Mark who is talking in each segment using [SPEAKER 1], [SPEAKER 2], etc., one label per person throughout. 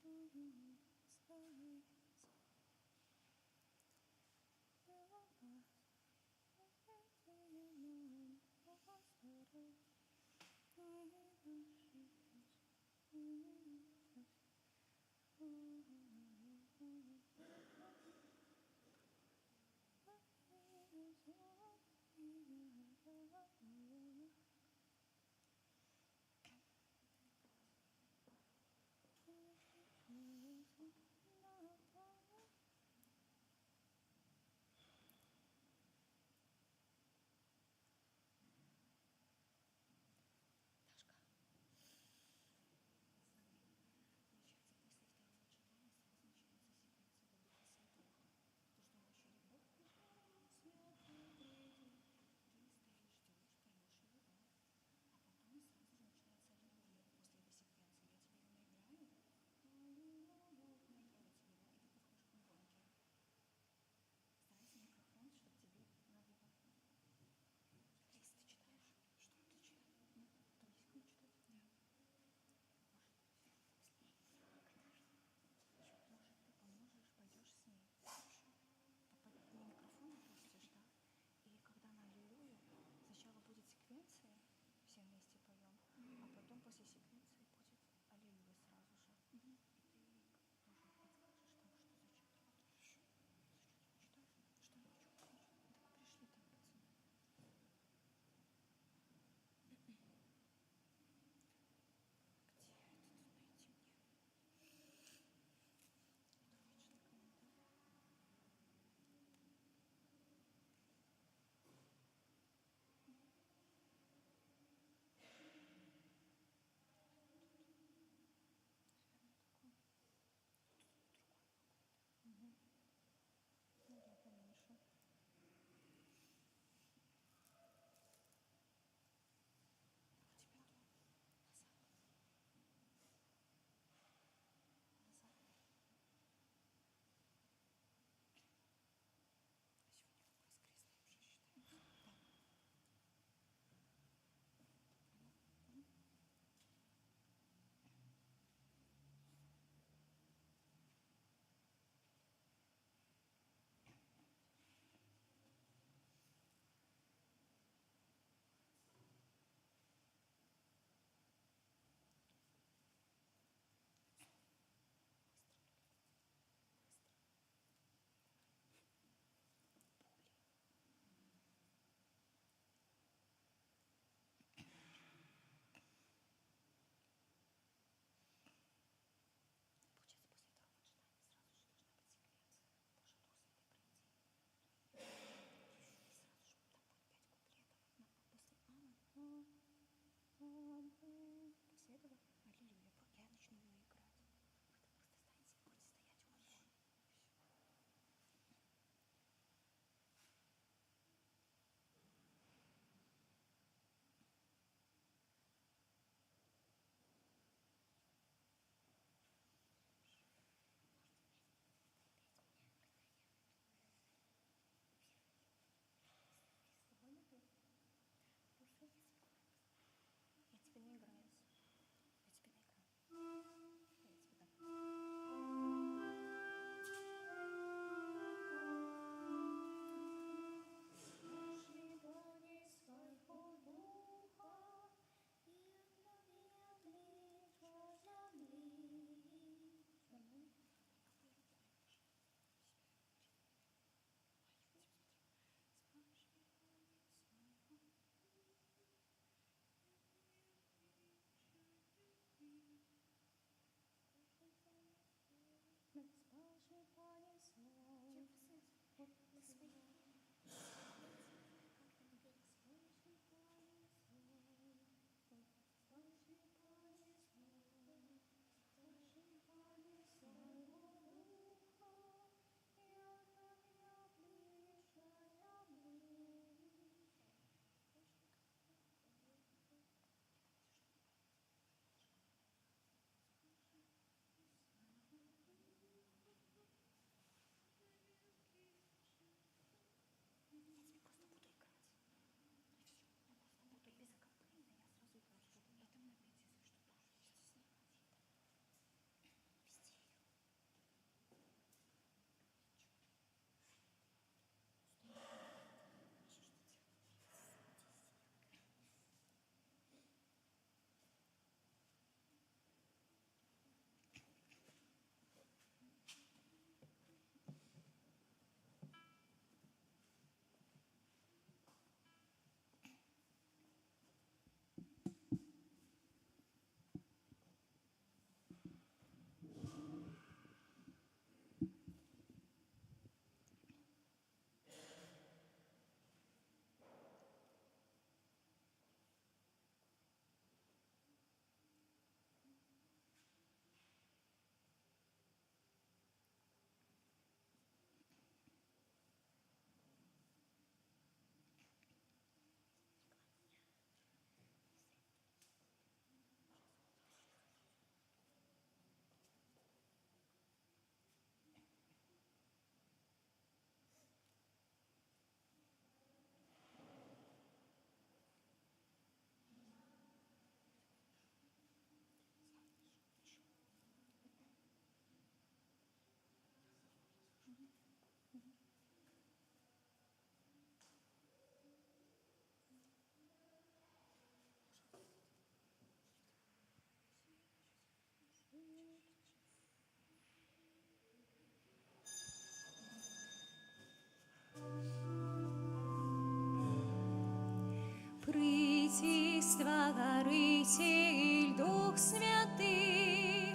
[SPEAKER 1] Дашка. Получается, после второго читания сразу начинается секвенция Духа Святого. То, что он еще Бог святый, ты стоишь, ждешь, поешь его. Покровитель, Дух Святый,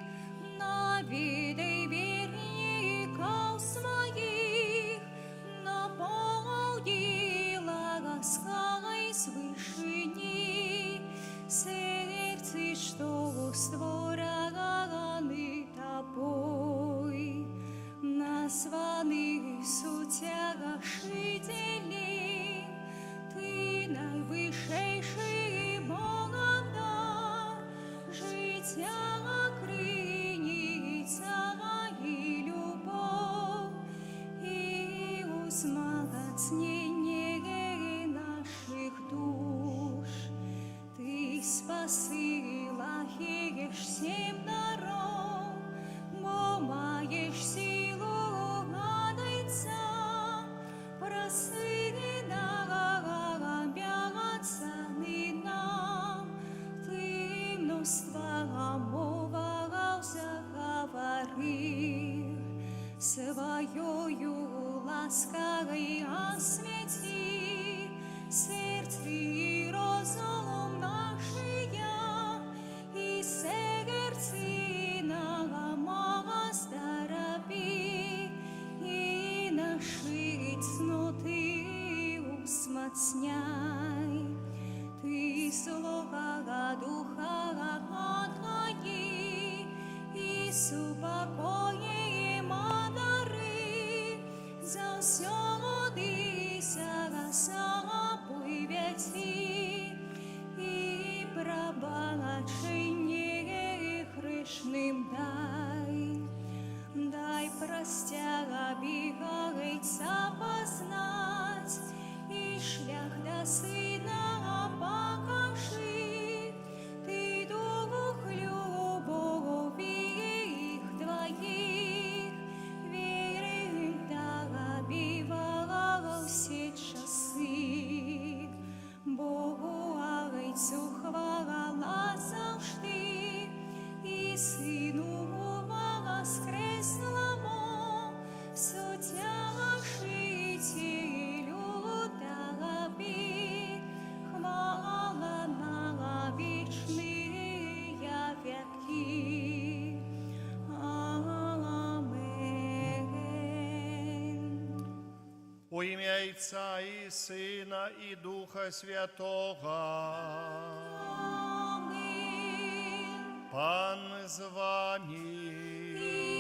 [SPEAKER 1] навідай вірників своїх, наполни ласкою свишені, серці, що створені тобой, названий сутягашителем, ти найвищий Богом дар, життя криниця і любов, і узмагацнення наших душ. Ти спасила їх всім даром, бо маєш силу гадайця, проси нам бягаться нам, ти множства мовах заговорив, своєю ласкою освяти серце і розум нашия, і серці нам оздорові, і наші цноти умацняй. Ти слова духа Твої, і супокоєм дари, завсёдися собой вяці, і пробачення грішним дай простяга бігайця познать, і шлях до сина покажи, ти дух любові їх твоїх, віри добивала всі часи. Богу Отцю хвала завжди, і Сину воскреслому, сутягашителю тобі, хвала на вічні віки. Аминь.
[SPEAKER 2] У ім'я Отця і Сина, і Духа Святого.
[SPEAKER 1] Аминь.
[SPEAKER 2] Пан з вами.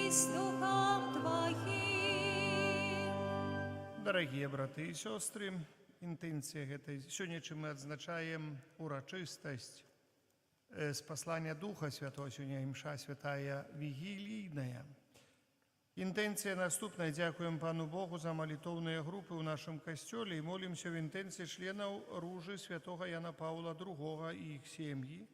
[SPEAKER 1] І з Духом Твоїм.
[SPEAKER 2] Дорогі брати і сестри, інтенція гэтай сёння ми відзначаємо урочистость з послання Духа Святого, сьогодні імша святая вігілійна. Інтенція наступна. Дякуємо пану Богу за молитовні групи у нашому костьолі і молимося в інтенції членів Ружі святого Яна Павла II і їх сім'ї.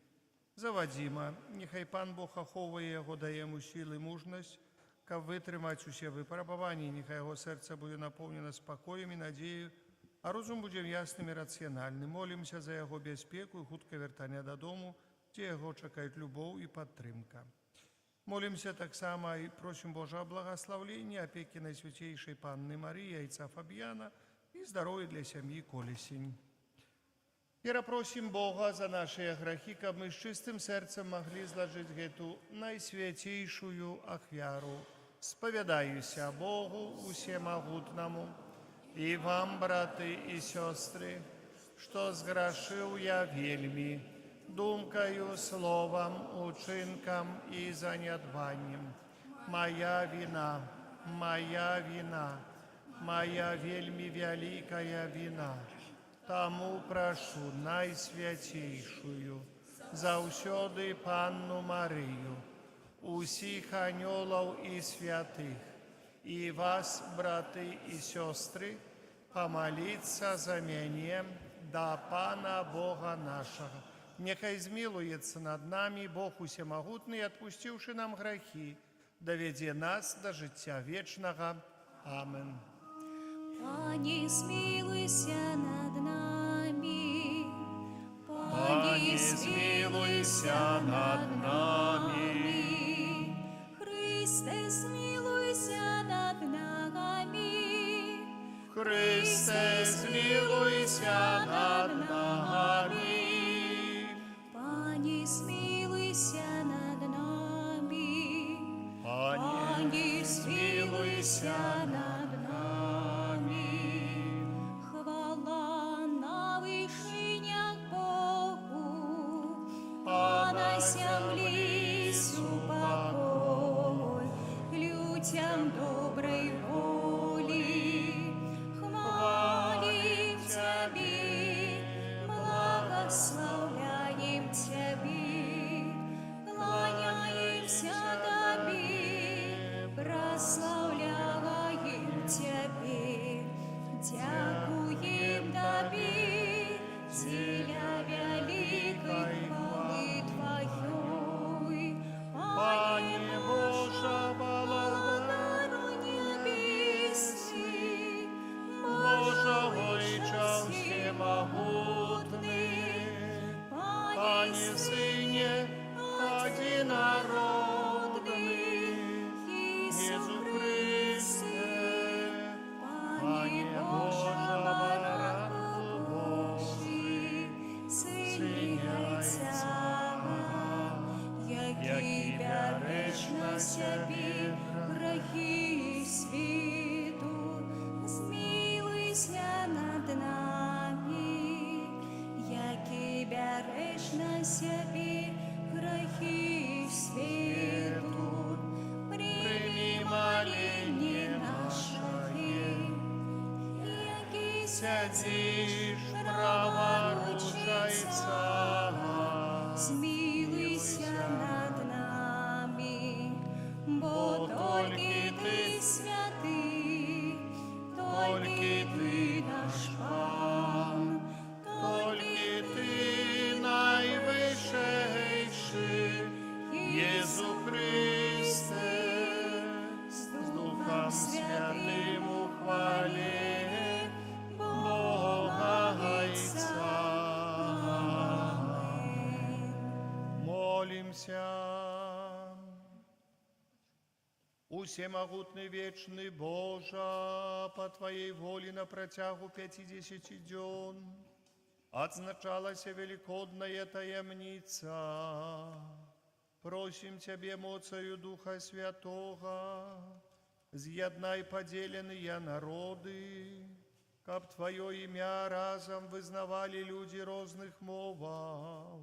[SPEAKER 2] За Вадима, нехай пан Бог аховує його, дає йому сили і мужність, каб витримати усі випробування, нехай його серце буде наповнено спокоєм і надією, а розум буде ясним і раціональним. Молимося за його безпеку і хутке вертання додому, де його чекають любов і підтримка. Молимся так само и просим Божьего благословения, опеки Найсвятейшей Панны Марии, Отца Фабьяна и здоровья для семьи Колесень. Ира просим Бога за наши грехи, как мы с чистым сердцем могли сложить эту Найсвятейшую ахвяру. Споведаюся Богу Всемогутному и вам, браты и сестры, что сгрешил я вельми, думкою, словом, учинком и занядбанием. Моя вина, моя вельми великая вина. Тому прошу Найсвятейшую, заусёды Панну Марию, усіх анёлов и святых, и вас, браты и сестры, помолиться за меня до Пана Бога нашего. Нехай змилуется над нами Бог Усемогутный, отпустивший нам грехи, доведе нас до життя вечного. Амин.
[SPEAKER 1] Пане, змилуйся над нами.
[SPEAKER 2] Пане, змилуйся над нами.
[SPEAKER 1] Христе, змилуйся над нами.
[SPEAKER 2] Христе, змилуйся над нами. сядзіш праворуч Айца,
[SPEAKER 1] змилуйся над нами, бо тільки Ти святий, тільки Ти наш Пан,
[SPEAKER 2] тільки Ти найвищейший, Єсу Христе, з Духом Святим у хвалі Бога Отця. Молимся. Усемогутный вечный Боже, по Твоей воле на протягу 50 дён отзначалася великодная таямница. Просим Тебе, моцею Духа Святого, з'єднай поделенные народы, каб Твое имя разом вызнавали люди разных моваў.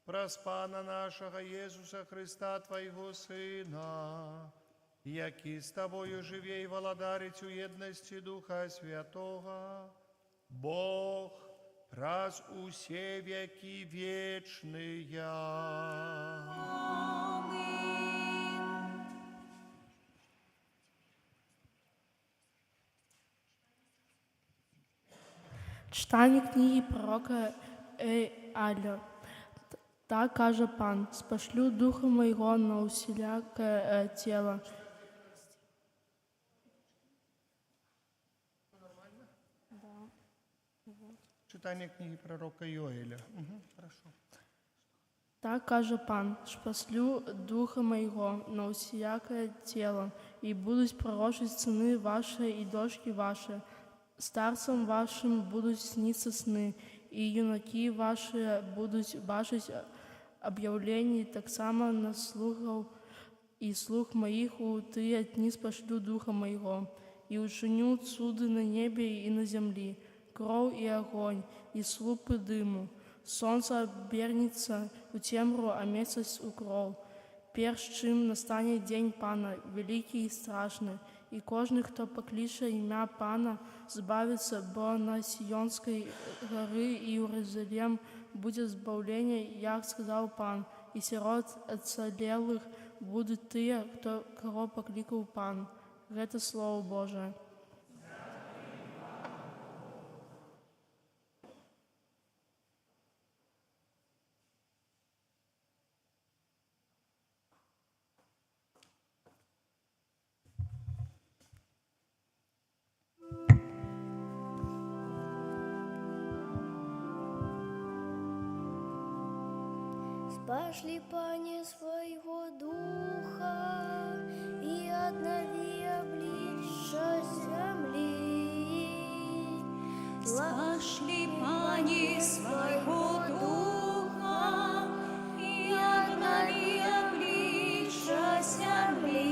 [SPEAKER 2] Праз Пана нашего Иисуса Христа, Твоего Сына, які з Тобою живе і володарить у єдності Духа Святого, Бог раз усе веки вечные.
[SPEAKER 3] Читання книги пророка Аля. Так каже Пан: спошлю Духа Моего на усілякое тіло.
[SPEAKER 2] Читання книги пророка Йоеля. Хорошо.
[SPEAKER 3] Так каже Пан: спошлю Духа Моего на усілякое тіло, і будуть пророчити сини ваші і дочки ваші. Старцам вашим будуть сниться сни, і юнаки ваші будуть бачити об'явлення. Так само наслухав і слух моїх у ті дні спошлю Духа Моего, і учиню чуди на небі і на землі, кров і огонь, і слупи диму. Сонце обернеться у темру, а місяць у кров. Перш чим настане день Пана, великий і страшний, і кожен, хто покличе ім'я Пана, збавиться, бо на Сіонській горі Єрусалим буде збавлення, як сказав Пан, і серед оцелелих будуть ті, кого покликав Пан. Це Слово Боже.
[SPEAKER 4] Пошли, Пане, своего Духа, и обнови обличья земли.
[SPEAKER 1] Пошли, Пане, своего Духа, и обнови обличья земли.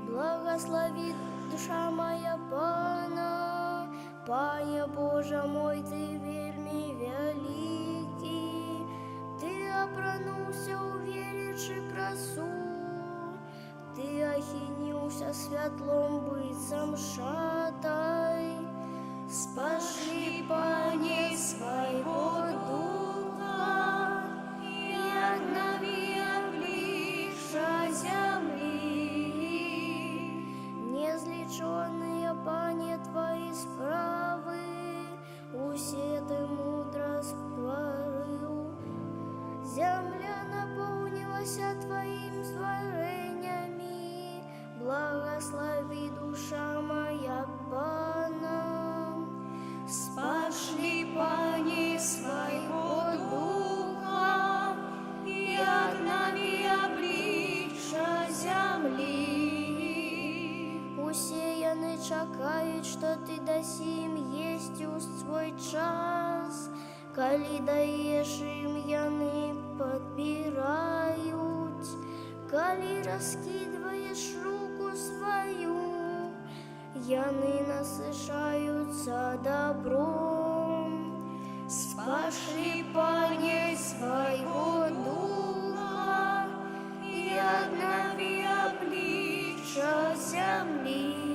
[SPEAKER 4] Благослови душа моя Пана, Пане Боже мой, Ты вельми великий. Ты опрануся у величи красу, Ты охинился светлом быцем шатай.
[SPEAKER 1] Спошли, Пане, своего Духа, и обнови обличья земли.
[SPEAKER 4] Незлеченные, Пане, Твои справы, усе Ты мудро створил. Земля наполнилась Твоими творениями, благослови душа моя Пана.
[SPEAKER 1] Спошли, Пане, своего Духа, и обнови обличья земли.
[SPEAKER 4] Усеяны чакают, что Ты дасим есть уст свой час, коли даешь им, яны подбирают, коли раскидываешь руку свою, яны насыщаются добром.
[SPEAKER 1] Спошли, Пане, своего Духа, и обнови обличья земли.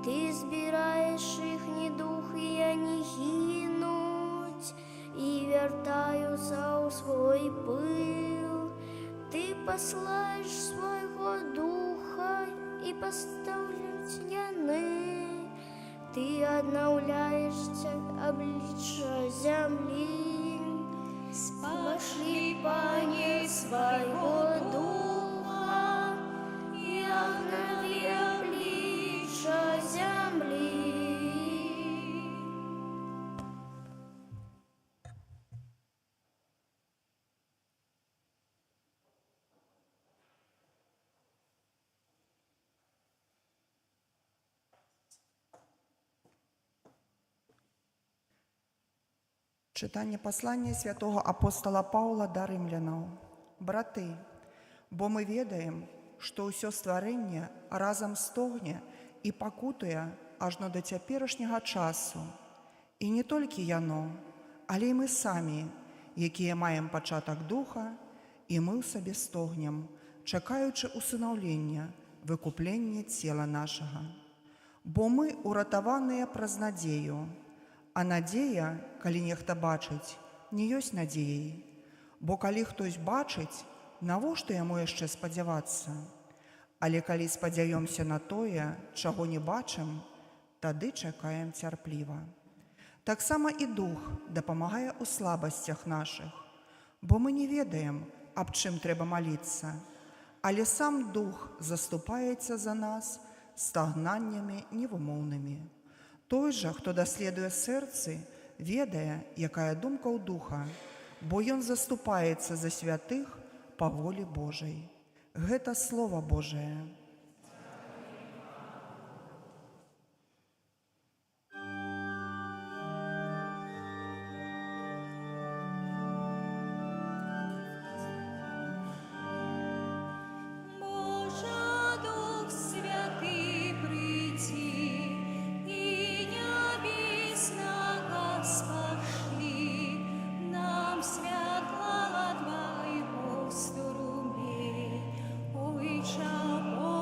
[SPEAKER 4] Ты збираєш їхній дух, і вони гинуть, і вертаються у свій пил. Ти послаєш свого духа, і поставлять яни. Ти обновляєшся обличчя землі. Спошли, Пане, своего духа, и обнови обличья земли.
[SPEAKER 5] Читання послання святого апостола Павла до римлянаў. Браты, бо мы ведаем, што ўсё стварэнне разам стогне і пакутуе ажно да цяперашняга часу. І не толькі яно, але і мы самі, якія маем пачатак духа, і мы ў сабе стогнем, чакаючы усынаўлення, выкуплення цела нашага. Бо мы уратаваныя праз надзею, а надзея, калі нехта бачыць, не ёсць надзеяй. Бо калі хтось бачыць, навошта яму яшчэ спадзявацца? Але калі спадзяёмся на тое, чаго не бачым, тады чакаем цярпліва. Таксама і дух дапамагае ў слабасцях нашых, бо мы не ведаем, аб чым трэба маліцца, але сам дух заступаецца за нас стагнаннямі невымоўнымі. Той жа, хто даследуе сэрцы, ведае, якая думка ў духа, бо ён заступаецца за святых па волі Божай. Гэта Слова Божае.
[SPEAKER 1] Святла Твоего струны, ой, чего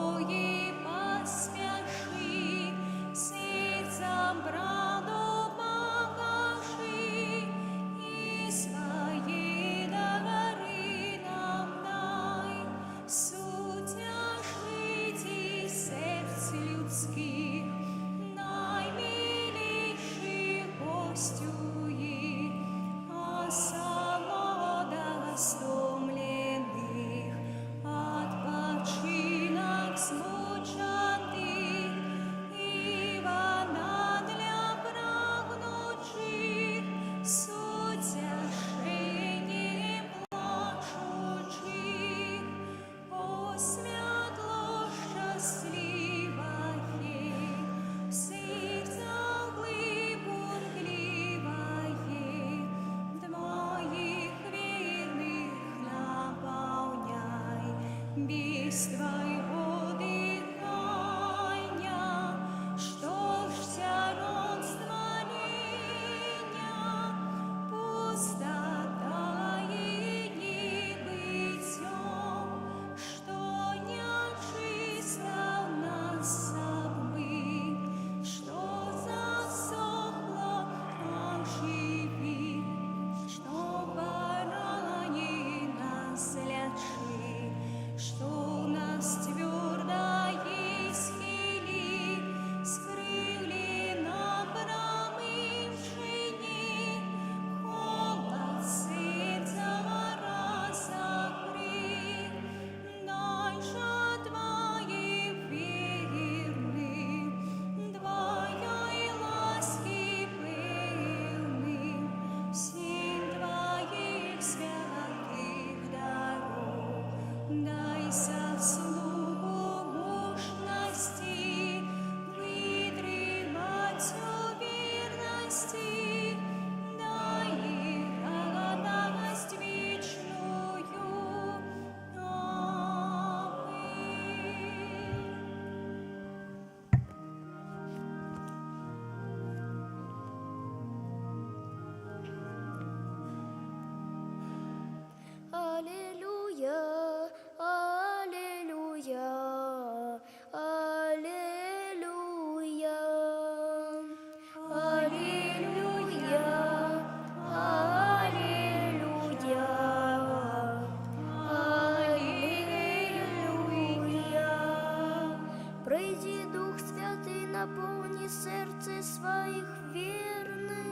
[SPEAKER 4] наполни сердце своих верных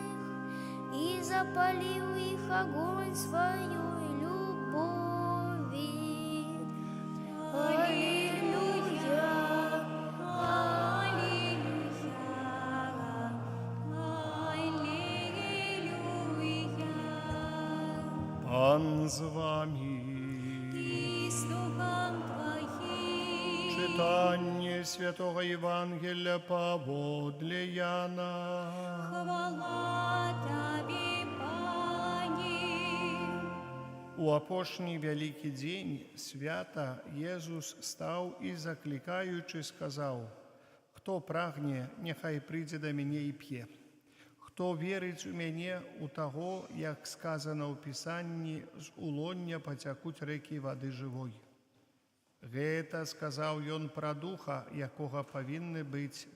[SPEAKER 4] и запалил их огонь своей любови. Аллилуйя,
[SPEAKER 2] Пан з вами.
[SPEAKER 1] И с Духом Твоим.
[SPEAKER 2] Читание Святого Евангелия поводле Яна.
[SPEAKER 1] Хвала Тебе, Пани.
[SPEAKER 2] У апошній великий день свята Єсус став і закликаючи сказав: «Хто прагне, нехай прийде до мене і п'є. Хто вірить у мене, у того, як сказано у Писанні, з улоння потякуть реки води живої». Гэта сказав ён пра Духа, якого павінны быць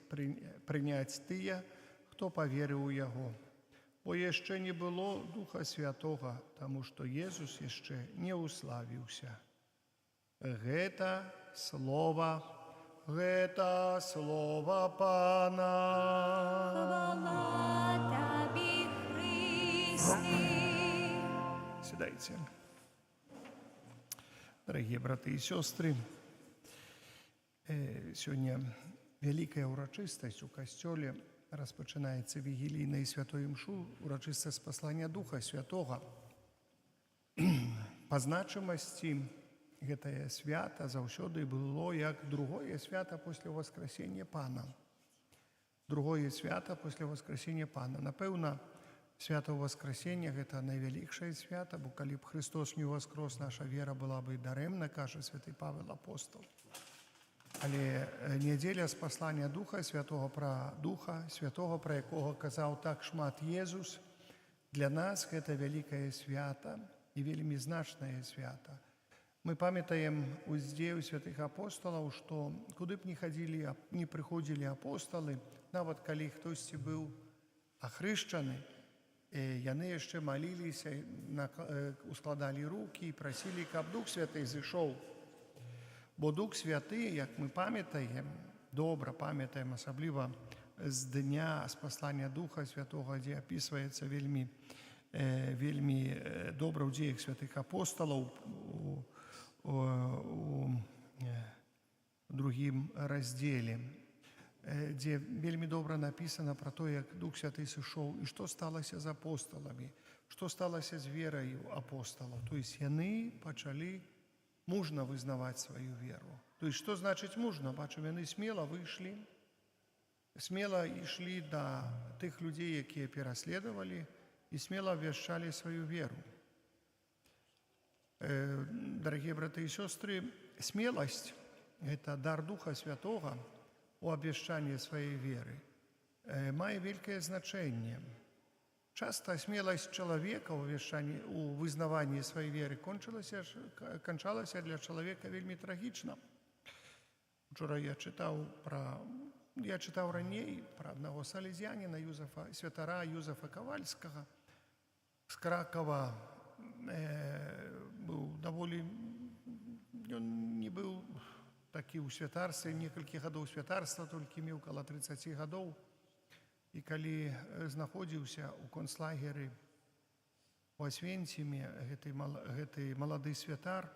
[SPEAKER 2] прыняць тыя, хто паверыў у яго. Бо яшчэ не было Духа Святога, таму што Езус яшчэ не уславіўся. Гэта слова Пана.
[SPEAKER 1] Хвала Тебе, Христе.
[SPEAKER 2] Сідайте. Дорогие браты и сестры, сегодня великая урочистость у костеле розпочинається вігілійною святою мшу, урочистость послання Духа Святого. По значимости гэтае свята заўсёды было як другое свято после Воскресения Пана. Другое свято после Воскресения Пана. Напэўна, свято Воскресения – это найвялікшае свято, бо калі б Христос не воскрос, наша вера была бы даремна, каже святый Павел Апостол. Але неділя з послання Духа Святого про Духа Святого, про якого казав так шмат Єсус, для нас гэта вялікае свято і вельмі значнае свято. Мы памятаем уздзею святых апостолаў, што куды б не прыходзілі апостолы, нават калі хтосьці быў ахрышчаны, яны яшчэ маліліся, ускладалі рукі і прасілі, каб Дух Святы зышоў. Бо Дух Святы, як мы памятаем, добра памятаем, асабліва з дня з паслання Духа Святого, дзе апісваецца вельмі добра ў дзеях святых апостолаў у другім раздзеле, дзе вельмі добра напісана пра то, як Дух Святы сышоў і што сталася з апостоламі, што сталася з вераю апостолаў. То есть яны пачалі мужна вызнаваць сваю веру. То есть што значыць мужна? Бачым, яны смела выйшлі, смела ішлі да тых людзей, якія пераследавалі, і смела абвяшчалі сваю веру. Дорогие браты и сестры, смелость – это дар Духа Святого у абвяшчанні своей веры, мае вялікае значэнне. Часто смелость человека у вызнаванні своей веры кончалася для человека вельмі трагічна. Вчора я читав раней про одного салезіяніна, святара Юзефа Ковальского з Кракова. Он не быў такі ў святарстве, некалькі гадоў святарства, толькі меў каля 30 гадоў. І калі знаходзіўся ў концлагеры у Освенциме, гэты малады святар,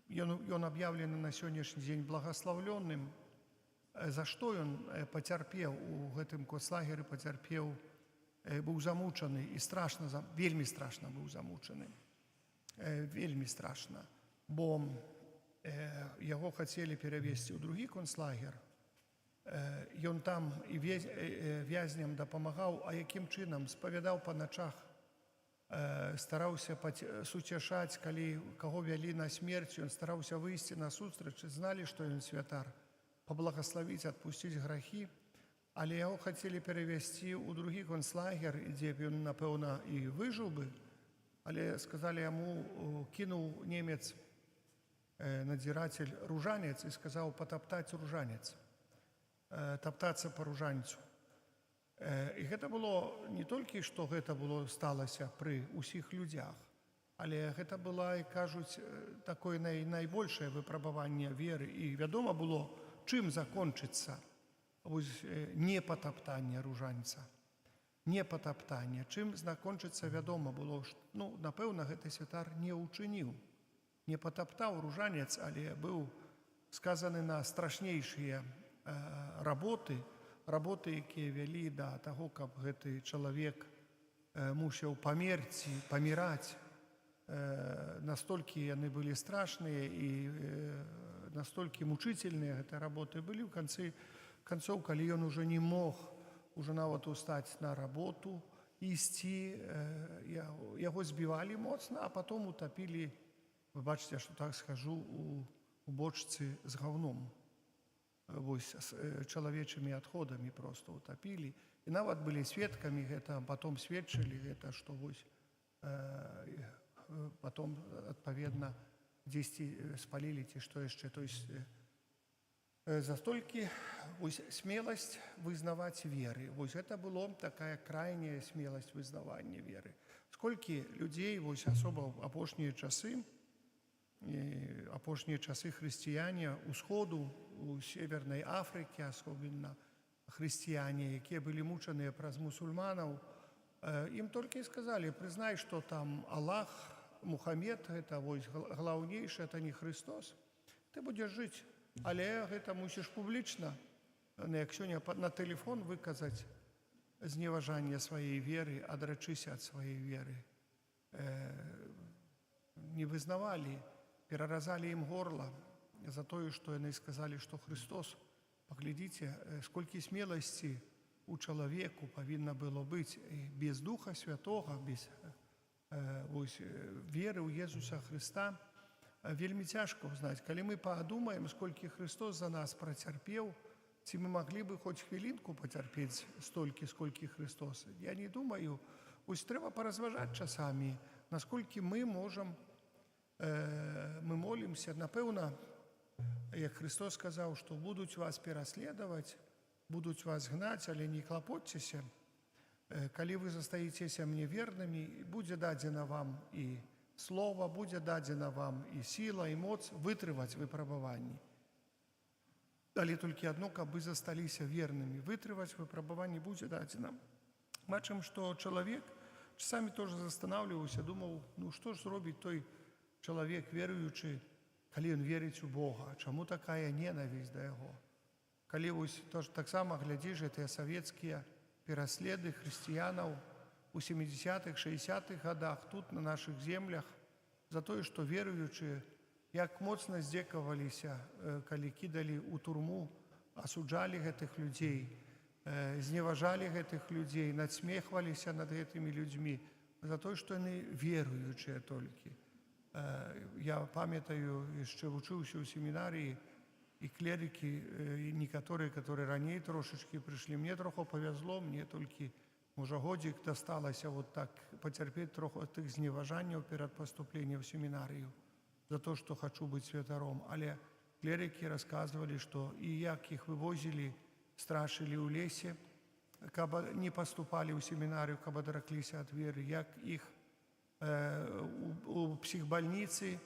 [SPEAKER 2] ён аб'яўлены на сённяшні дзень благаслаўлёным. За што ён пацярпеў у гэтым концлагеры, быў замучаны і вельмі страшна быў замучаны. Вельмі страшна, бо яго хацелі перавесці ў другі концлагер. Ён там і вязням дапамагаў, а якім чынам? Спавядаў па начах, стараўся суцяшаць, калі каго вялі на смерць, ён стараўся выйсці на сустрач, зналі, што ён святар, паблагаславіць, адпусціць грахі, але яго хацелі перавесці ў другі концлагер, дзе б ён, напэўна, і выжыў бы, але сказалі яму, кінуў немец, надзіратель, ружанец, і сказаў патаптаць ружанец, таптацца па ружанцу. І гэта было не толькі, што гэта сталася пры ўсіх людзях, але гэта была, і кажуць, такое найбольшае выпрабаванне веры. І вядома было, чым закончыцца непатаптанне ружанца. Непатаптанне. Чым закончыцца, вядома было, напэўна, гэты святар не ўчыніў. Не патаптаў ружанец, але быў сказаны на страшнейшыя работы, якія вялі да таго, каб гэты чалавек мусіў паміраць. Настолькі яны былі страшныя і настолькі мучительныя гэтыя работы былі. В канцы канцоў, калі ён уже не мог уже нават устаць на работу, ісці, яго збівалі моцна, а потом утапілі, вы бачыце, што так скажу, у бочцы з гаўном. Вось чалавечымі адходамі проста утапілі. І нават былі сведкамі гэта, потом сведчылі гэта, што вось потом, адпаведна, дзесьці спалілі ці што яшчэ. То есть за столькі смеласць вызнаваць веры. Вось гэта было такая крайняя смеласць вызнавання веры. Сколькі людзей, вось асоба ў апошнія часы хрысціяне ўсходу, у Севернай Афрыкі, асобна хрысціяне, якія былі мучаныя праз мусульманаў, ім толькі сказалі: прызнай, што там Аллах, Мухаммед, гэта вось глаўнейшы, это не Христос. Ты будзеш жыць, але гэта мусіш публічна, якщо не на тэлефон, выказаць зневажанне сваёй веры, адрачыся ад сваёй веры. Не вызнавалі, пераразалі ім горла за тое, што яны сказалі, што Христос, паглядзіце, сколькі смеласці у чалавеку павінна было быць, без Духа Святога, без веры ў Езуса Хрыста. Вельмі цяжка ўзнаць. Калі мы падумаем, сколькі Христос за нас працярпеў, ці мы маглі бы хоць хвілінку пацярпець столькі, сколькі Христос? Я не думаю. Вось трэба паразважаць часамі, насколькі мы можам, мы молімся. Напэўна, як Христос сказаў, што будуць вас пераследаваць, будуць вас гнаць, але не клапоцьцеся. Калі вы застаецеся мне вернымі, будзе дадзена вам і слова, будзе дадзена вам і сіла, і моц вытрываць выпрабаванні. Але толькі адно, каб вы засталіся вернымі. Вытрываць выпрабаванні будзе дадзена. Бачым, што чалавек, часамі тоже застанавліваўся, думаў, што ж зробіць той чалавек веруючы, калі ён верыць у Бога? Чаму такая ненавісць да яго? Калі вось таксама глядзіш гэтыя савецкія пераследы хрысціянаў у 70-х, 60-х годах тут, на наших землях, за тое, што веруючыя, як моцна здзекаваліся, калі кідалі ў турму, асуджалі гэтых людзей, зневажалі гэтых людзей, надсмехваліся над гэтымі людзьмі, за тое, што яны веруючыя толькі. Я памятаю, яшчэ вучыўся ў семінарыі, і клерыкі, і некаторыя, которые раней трошечкі прыйшлі. Мне троху павязло, мне толькі, можа, годзік дасталася вот так пацярпець троху тых зневажанняў перад паступленнем у семінарыю за то, што хачу быць святаром. Але клерыкі расказвалі, што і як іх вывозілі, страшылі ў лесе, каб не паступалі ў семінарыю, каб адракліся ад веры, як іх у псіхбальніцы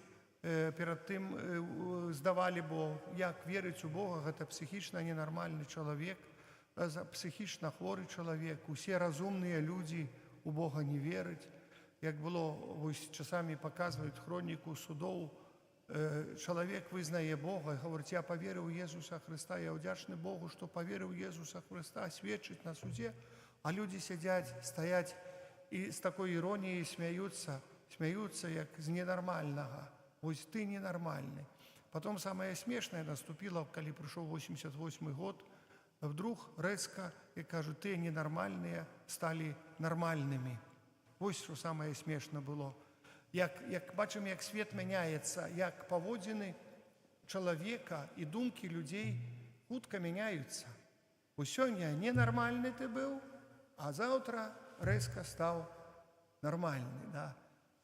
[SPEAKER 2] перад тым здавалі, бо як верыць у Бога, гэта псіхічна ненармальны чалавек, псіхічна хворы чалавек, усе разумныя людзі у Бога не вераць. Як было, вось часамі паказваюць хроніку судоў, чалавек вызнае Бога і гаворыць: я паверыў у Езуса Хрыста, я ўдзячны Богу, што паверыў у Езуса Хрыста, сведчыць на судзе, а людзі сядзяць, стаяць і з такой іроніяй смяюцца, як з ненармальнага. Вось ты ненармальны. Потом самое смешное наступило, калі прыйшоў 88 год, вдруг рэзка, як кажуть, ты ненармальныя сталі нармальнымі. Вось што самае смешна было. Як бачым, як свет мяняецца, як паводзіны чалавека і думкі людзей хутка мяняюцца. Вось сёння ненармальны ты быў, а заўтра рэзка стаў нармальны.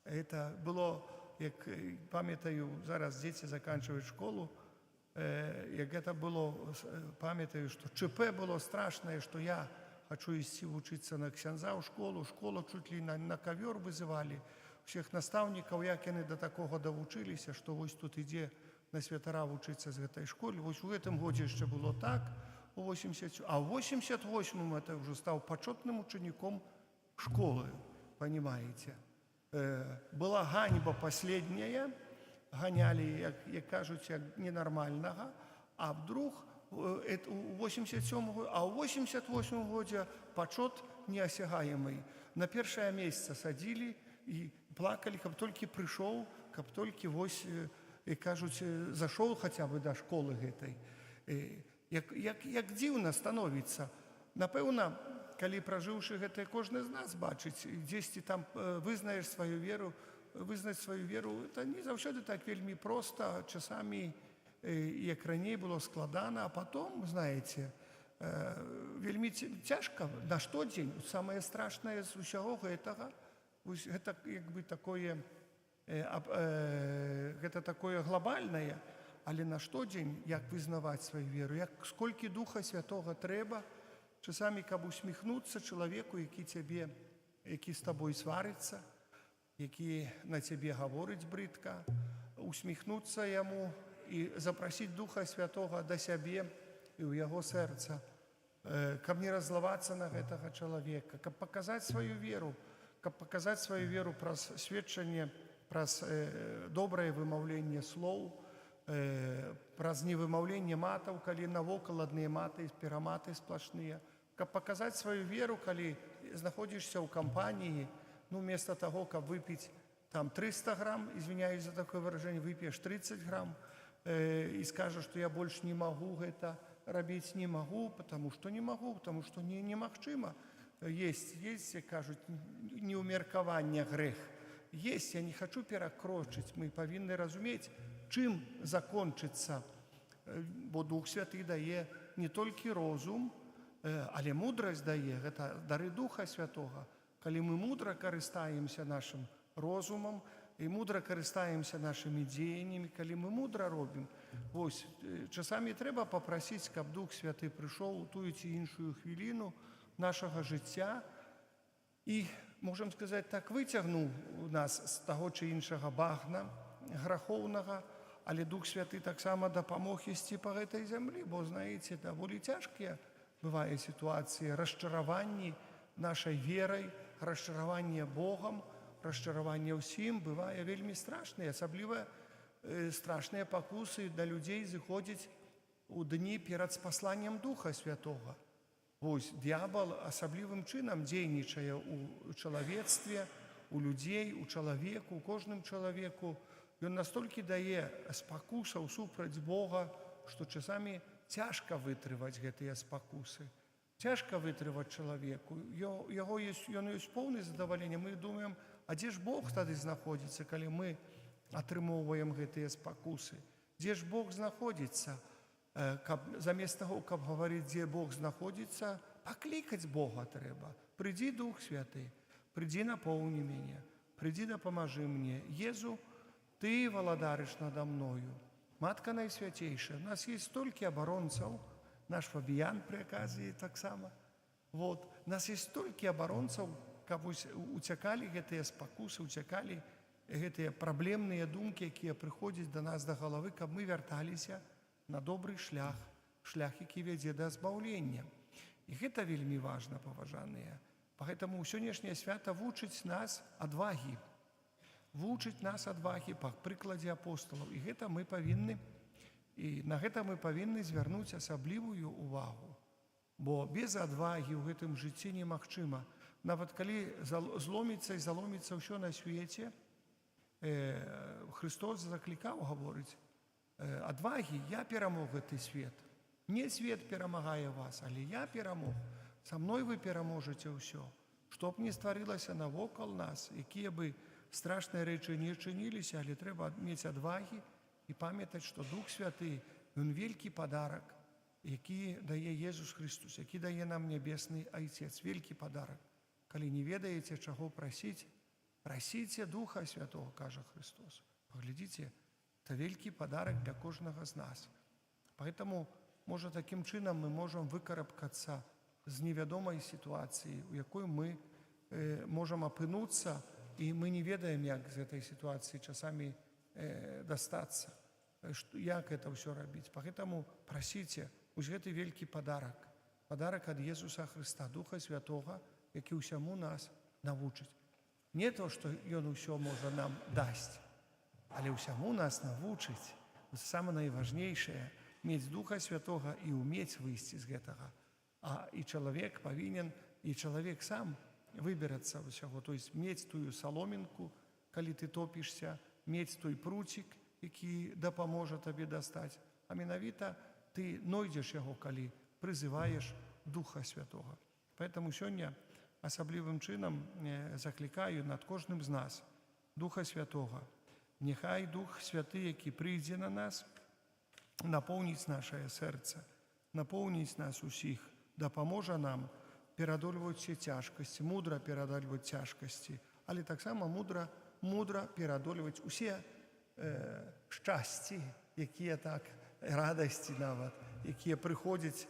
[SPEAKER 2] Это было, як памятаю, зараз дзеці заканчваюць школу, як гэта было, памятаю, што ЧП было страшнае, што я хачу ісці вучыцца на ксяндза ў школу, школу чуть ли на кавёр вызывалі, усіх настаўнікаў, як яны да такога давучыліся, што вось тут ідзе на святара вучыцца з гэтай школы. Вось у гэтым годзе яшчэ было так, а ў 88-м это ўжо стаў пачотным учеником школы, понимаете. Была ганьба последняя, ганяли, як кажуть, як ненормального, а вдруг у 87-го, а у 88-го году почет неосягаемый. На первое место садили и плакали, как только пришел, как только вось, и кажуть, зашел хотя бы до школы этой. Як дивно становится. Напевно, коли проживши гэта, кожен з нас бачить, десь там визнаєш свою віру, визнати свою віру, це не завжди так вельми просто, часами, як раніше було складано, а потім, знаєте, вельми тяжко на штодень. Самое страшное з усього этого, это якби такое, это такое глобальное, але на штодень, як визнавати свою віру, як скільки Духа Святого треба, часами, каб усміхнутися чоловіку, який з тобою свариться, який на тебе говорить бридко, усміхнутися йому і запросити Духа Святого до себе і в його серце, каб не роззловатися на цього чоловіка, каб показати свою віру праз свідчення, праз добре вимовлення слов, праз невымаўленне матаў, калі навокал адныя маты, пераматы сплошныя. Каб показаць сваю веру, калі знаходзішся ў кампаніі, вместо того, каб выпіць там 300 грамм, извиняюсь за такое выражение, выпьешь 30 грамм и скажешь, что я больше не могу это робить, не могу, потому что немагчыма. Есть, кажуть, неумеркаванне грэх. Есть, я не хочу перакрочыць, мы павінны разумець, чым закончыцца, бо Дух Святы дае не толькі розум, але мудрасць дае, гэта дары Духа Святога. Калі мы мудра карыстаемся нашим розумам і мудра карыстаемся нашымі дзеяннямі, калі мы мудра робім, вось, часамі трэба папрасіць, каб Дух Святы прыйшоў у тую ці іншую хвіліну нашага жыцця і, можам сказаць так, выцягнуў нас з таго ці іншага багна грахоўнага, але Дух Святы таксама дапамог ісці па гэтай зямлі, бо, знаеце, даволі цяжкія бывае сітуацыі расчараванні нашай верай, расчараванне Богам, расчараванне ўсім бывае вельмі страшнае, асабліва страшныя пакусы да людзей зыходзяць у дні перад спасланнем Духа Святога. Вось, д'ябал асаблівым чынам дзейнічае ў чалавецтве, у людзей, у чалавеку, у кожным чалавеку. Ён настолькі дае спакусаў супраць Бога, што часамі цяжка вытрываць гэтыя спакусы. Цяжка вытрываць чалавеку. Ён ёсць поўнае задаваленне. Мы думаем, а дзе ж Бог тады знаходзіцца, калі мы атрымоўваем гэтыя спакусы? Дзе ж Бог знаходзіцца? Замест таго, каб гаварыць, дзе Бог знаходзіцца, паклікаць Бога трэба. Прыйдзі, Дух Святы, прыйдзі, напоўні мяне, прыйдзі, дапамажы мне. Езу, Ты валадарыш надо мною. Матка Найсвяцейшая. У нас есть столькі абаронцаў, наш Фабіян пры аказіі таксама. Вот. У нас есть столькі абаронцаў, каб уцякалі гэтыя спакусы, уцякалі гэтыя праблемныя думкі, якія прыходзяць да нас да галавы, каб мы вярталіся на добрый шлях, які вядзе да збаўлення. І гэта вельмі важна, паважаныя. Поэтому сённяшняе свята вучыць нас адвагі. Вучыць нас адвагі па прыкладзе апостолаў. І гэта мы павінны, і на гэта мы павінны звярнуць асаблівую увагу. Бо без адвагі ў гэтым жыцці немагчыма. Нават калі зломіцца і заломіцца ўсё на свеце, Христос заклікаў, гаворыць, адвагі, я перамог гэты свет. Не свет перамагае вас, але я перамог. Са мной вы пераможаце ўсё. Што б не стварылася навокал нас, якія бы страшныя рэчы не чыніліся, але трэба мець адвагі і памятаць, што Дух Святы, ён велькі падарак, які дае Езус Христос, які дае нам нябесны Айцец, велькі падарак. Калі не ведаеце, чаго прасіць, прасіце Духа Святого, кажа Христос. Паглядзіце, это велькі падарак для кожнага з нас. Поэтому, можа, такім чынам мы можам выкарабкацца з невядомай сітуацыі, у якой мы можам апынуцца, і мы не ведаем, як з гэтай сітуацыі часамі дастацца. як это ўсё рабіць. Поэтому прасіце, вось гэты вялікі падарак ад Езуса Хрыста, Духа Святога, які ўсяму нас навучыць. Не то, што Ён усё можа нам дасць, але ўсяму нас навучыць. Самае найважнейшае – мець Духа Святога і ўмець выйсці з гэтага. І чалавек павінен, і чалавек сам выберацца ўсяго, то есть мець тую саломінку, калі ты топішся, мець той пруцік, які дапаможа табе дастаць. А менавіта ты нойдзеш яго, калі прызываеш Духа Святога. Поэтому сёння асаблівым чынам заклікаю над кожным з нас Духа Святога. Няхай Дух Святы, які прыйдзе на нас, напоўніць нашае сэрца, напоўніць нас усіх, дапаможа нам перадольваць усе цяжкасці, мудра перадольваць цяжкасці, але таксама мудра перадольваць усе шчасці, якія так, радасці нават, якія прыходзяць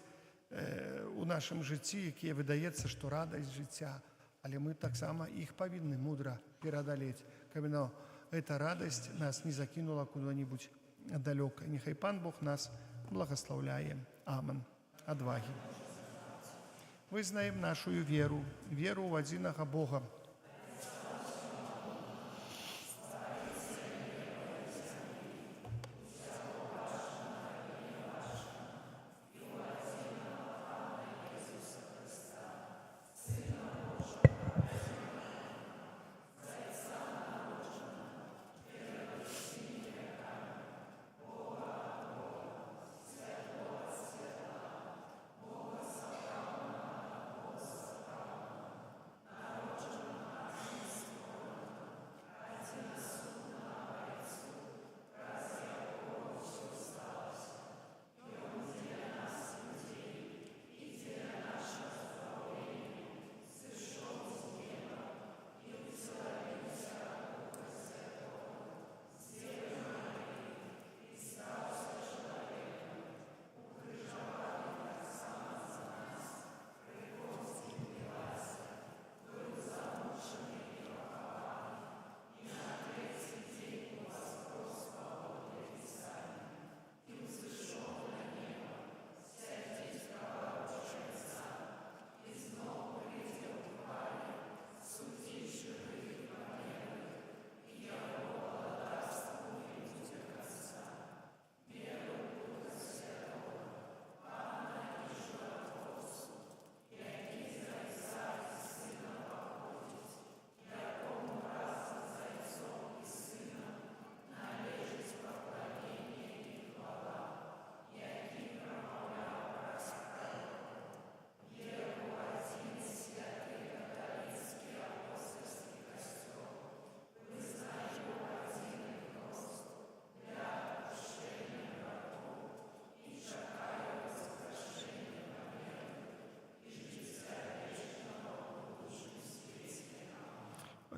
[SPEAKER 2] у нашым жыцці, якія выдаецца, што радасць жыцця, але мы таксама іх павінны мудра перадалець, каб эта радасць нас не закінула куда-нибудь далёка. Няхай Пан Бог нас благословляе. Амен. Адвагі. Вызнаем нашу веру ў адзінага Бога.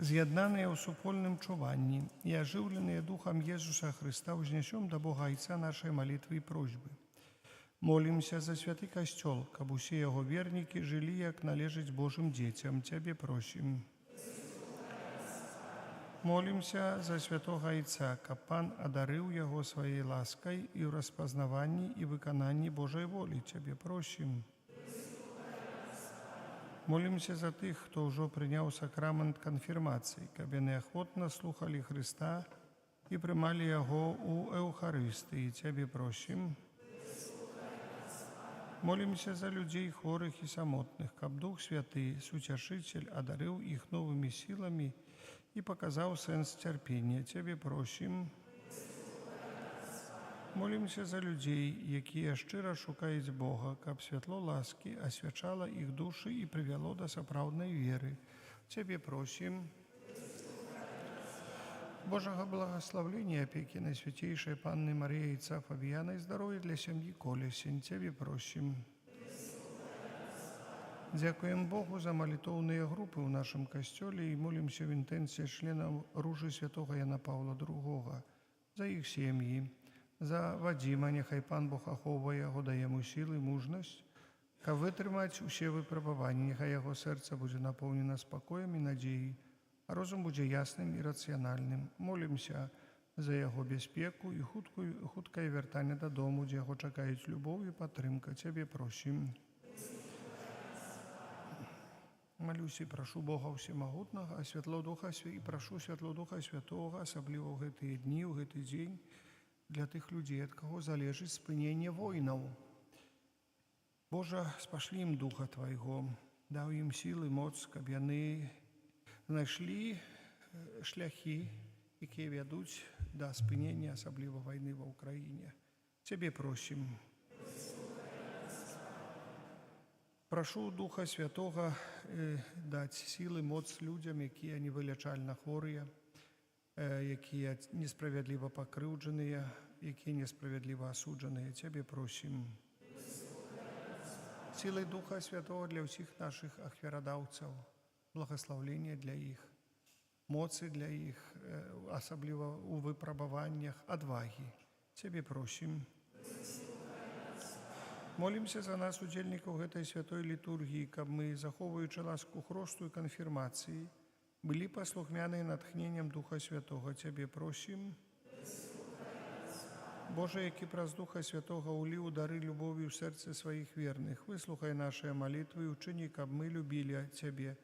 [SPEAKER 2] З'яднаныя ў супольным чуванні і ажыўленыя Духам Езуса Хрыста ўзнясём да Бога Айца нашай малітвы і просьбы. Молімся за святы касцёл, каб усе яго вернікі жылі, як належыць Божым дзецям. Цябе просім. Молімся за святога Айца, каб Пан адарыў яго сваёй ласкай і ў распазнаванні і выкананні Божай волі. Цябе просім. Молімся за тых, хто ўжо прыняў сакрамент канфірмацыі, каб яны ахвотна слухалі Хрыста і прымалі яго ў Эўхарыстыі. Цябе просім. Молімся за людзей хворых і самотных, каб Дух Святы, Суцяшыцель, адарыў іх новымі сіламі і паказаў сэнс цярпення. Цябе просім. Молімся за людзей, якія шчыра шукаюць Бога, каб святло ласкі асвячала іх душы і прывяло да сапраўднай веры. Цябе просім. Божага благаславлення, апекі Найсвяцейшай Панны Марыі Айца Фабіяна і здароўя для сям'і Колесень. Цябе просім. Дзякуем Богу за малітоўныя групы ў нашым касцёле і молімся ў інтэнцыі членаў Ружы святога Яна Паўла II, за іх сем'і, за Вадзіма, няхай Пан Бог ахоўвае яго, дае яму сілы, мужнасць, каб вытрымаць усе выпрабаванні, няхай яго сэрца будзе напоўнена спакоем і надзеяй, а розум будзе ясным і рацыянальным. Молімся за яго бяспеку і хуткае вяртанне дадому, дзе яго чакаюць любоў і падтрымка. Цябе просім. Малюся і прашу Бога Всемагутнага, і прашу Святло Духа Святого, асабліва ў гэтыя дні, ў гэты дзень, для тых людзей, ад каго залежыць спыненне войнаў. Божа, спашлі ім Духа Твайго, даў ім сілы, моц, каб яны знайшлі шляхі, якія вядуць да спынення, асабліва вайны ва ўкраіне. Цябе просім. Прашу Духа Святога даць сілы, моц людзям, якія невылячальна хворыя, якія несправядліва пакрыўджаныя, якія несправядліва асуджаныя. Цябе просім. Сілай Духа Святого для ўсіх нашых ахвярадаўцаў, благаслаўлення для іх, моцы для іх, асабліва ў выпрабаваннях, адвагі. Цябе просім. Молімся за нас, удзельнікаў гэтай святой літургіі, каб мы, захоўваючы ласку хросту і канфірмацыі, былі паслухмяныя натхненнем Духа Святога. Цябе просім. Божа, які праз Духа Святога ўліў дары любові ў сэрцы сваіх верных, выслухай нашыя малітвы і ўчыні, каб мы любілі Цябе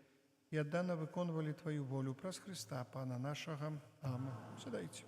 [SPEAKER 2] і аддана выконвалі Тваю волю праз Хрыста, Пана нашага. Амин. Сядайце.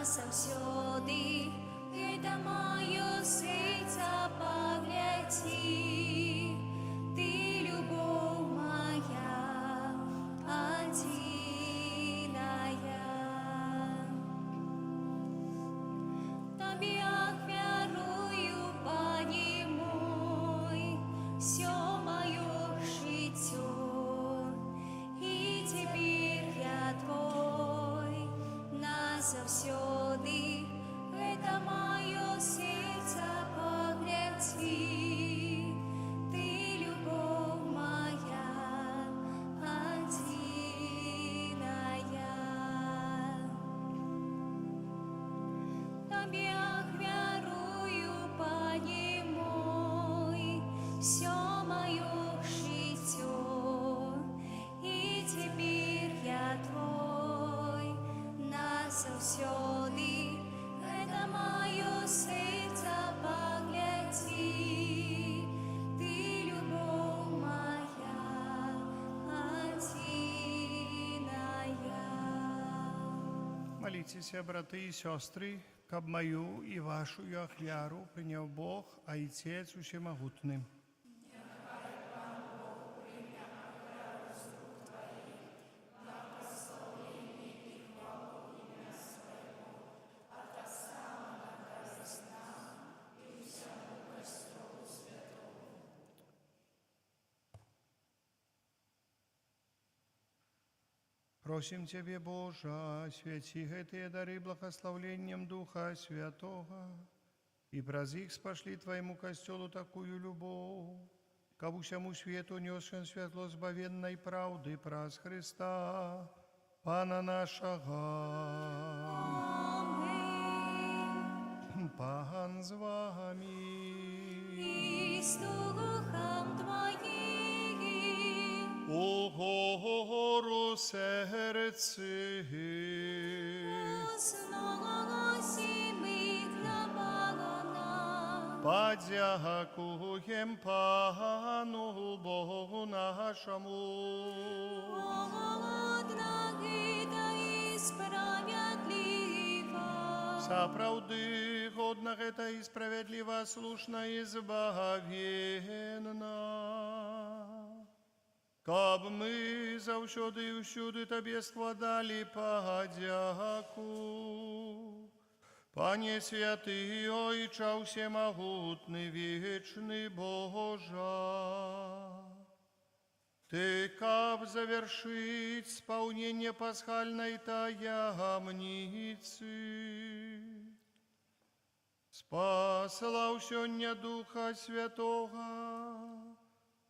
[SPEAKER 1] Заўсёды гэта маё сэрца пагляці, ты любоў моя адзіная. Табе ахвярую, Пане мой, всё маё жыццё, і цяпер я твой назаўсёды. Это маё сердце погляди, ты любовь моя одиная. Тебе ахвярую, Пане мой, всё моё жыццё, и теперь я твой назавсёды. Моё сердце погляди, ты любовь моя одиная.
[SPEAKER 2] Моліться, брати і сестри, каб мою і вашу ахвяру прийняв Бог, Отець Усемогутний. Просим Тебе, Боже, свяці гэтыя дары благословленнем Духа Святого, и праз іх спашлі Твоему костелу такую любовь, каб усяму свету нёсшим святло збавенной правды праз Христа, Пана нашага. Аминь. Пан з вами.
[SPEAKER 1] И с Духом Твоим.
[SPEAKER 2] У гору серці.
[SPEAKER 1] Возносим их на Бога.
[SPEAKER 2] Подякуєм Пану Богу нашому.
[SPEAKER 1] Годна и справедлива.
[SPEAKER 2] Сапраўды, годна гэта і справедліва, слушна і збавенна. Каб мы заўсёды і ўсюды Табе складалі падзяку. Пане святы, Ойча всемогутны, вечны Божа, Ты, каб завершить исполнение пасхальной таямницы, спаслаў сёння Духа Святога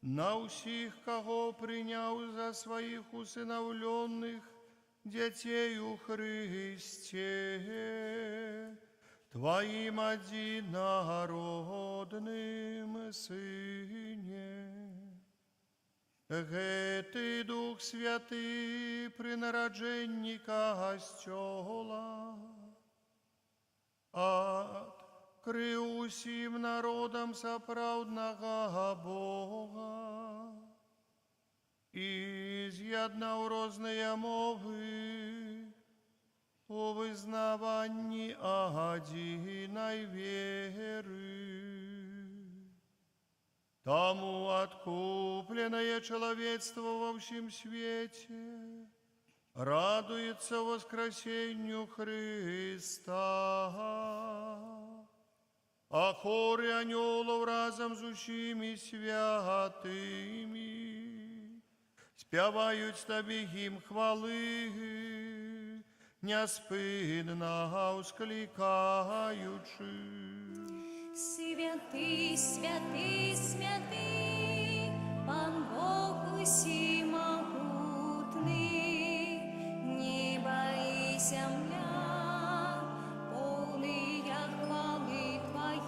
[SPEAKER 2] на ўсіх, каго прыняў за сваіх усынаўленых дзяцей у Христе, Твоим одинародным Сыне. Гэты Дух Святы пры нараджэнні касцёла адкрыў усім народам сапраўднага Бога і з'яднаў розныя мовы у вызнаванні адзінай веры. Таму откупленное человечество во всем свете радуется воскресению Христа, а хоры анёлов разом с усими святыми спявают Тебе гимн хвалы, неспинно ускликаючи.
[SPEAKER 1] Святый, святый, святый, Пан Бог усімогутний, небо і земля, полные хвалы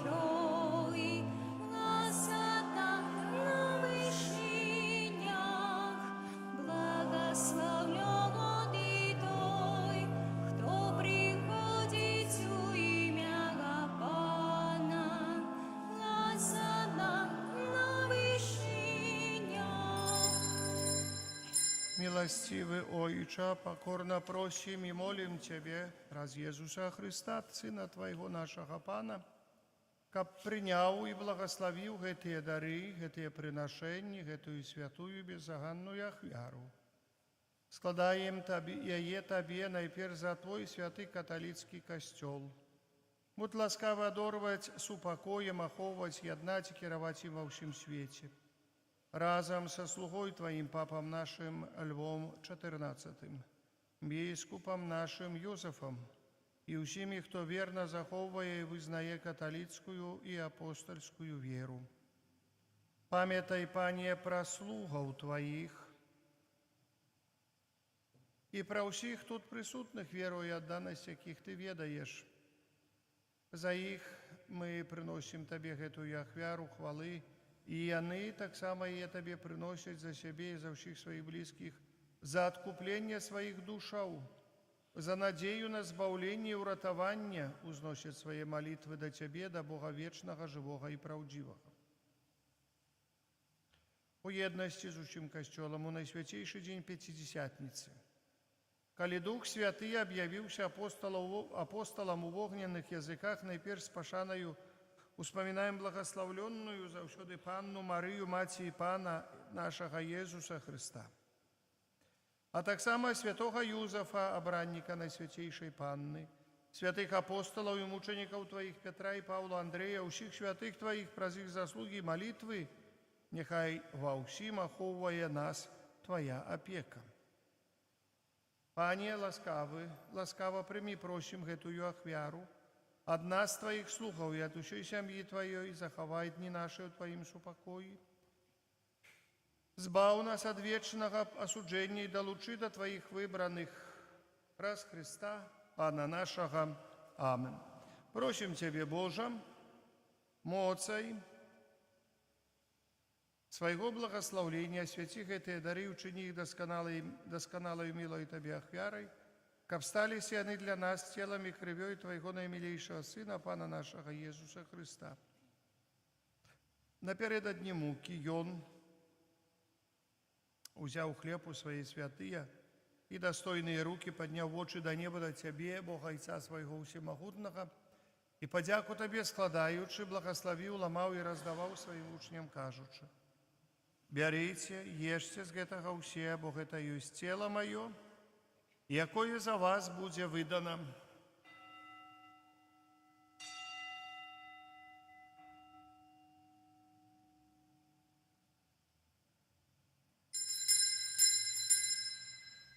[SPEAKER 1] Твоей, высота на вышинях, благословленный той, кто приходит у имя Пана, высота на вышинях.
[SPEAKER 2] Милостивый Отче, покорно просим и молим Тебе, раз Иисуса Христа, Сына Твоего нашего Пана, каб принял и благословил гэтые дары, гэтые приношения, гэтую святую беззаганную ахвяру. Складаем яе Тебе найперш за Твой святый католицкий костел. Будь ласкавы адорваць с упокоем, ахоўваць, яднаць и кіраваць им во всем свете. Разом со слугой Твоим папом нашим Львом XIV, біскупом нашим Юзефом и усими, кто верно заховывая и вызнае католицкую и апостольскую веру. Памятай, Пане, про слугов Твоих и про усіх тут присутных веру и отданность, яких Ты ведаешь. За их мы приносим Тебе гэтую ахвяру хвалы, и яны так само и Тебе приносят за себе и за всех своих близких, за откупление своих душаў, за надею на збавление и уратование узносят свои молитвы до Тебе, до Бога вечного, живого и правдивого. У едности з усім касцёлам у найсвятейший день Пятидесятницы, калі Дух Святы объявился апостолам у огненных языках, найперш с пашаною успоминаем благословленную завсёды Панну Марию, Маці Пана нашего Иисуса Христа. А так само святого Юзефа, обранника Найсвятейшей Панны, святых апостолов и мучеников Твоих Петра и Павла, Андрея, усіх святых Твоих, праз их заслуги и молитвы, нехай во всім ахоўвае нас Твоя опека. Пане, ласкаво прими, просим гэтую ахвяру от нас, Твоих слугов, и от усей семьи Твоей, заховай дни наши в Твоим супокои. Збав нас от вечного осуджения и долучи до Твоих выбранных раз Христа, Пана нашего. Амин. Просим Тебе, Боже, моцай своего благословления, святи гэтые дары, учини их досконалой милой Тебе ахвярой, каб стались яны для нас телом и кровью Твоего наимилейшего Сына, Пана нашего Иисуса Христа. Напередодні муки Ён узяв хлеб у свои святые и достойные руки, подняв очи до неба, до Тебе, Бога Отца своего всемогутного, и подяку Тебе складаючи, благословил, ламал и раздавал своим учням, кажучи: «Бярыце, ешьте з гэтага ўсе, бо гэта ёсць цела маё, якое за вас будзе выдано».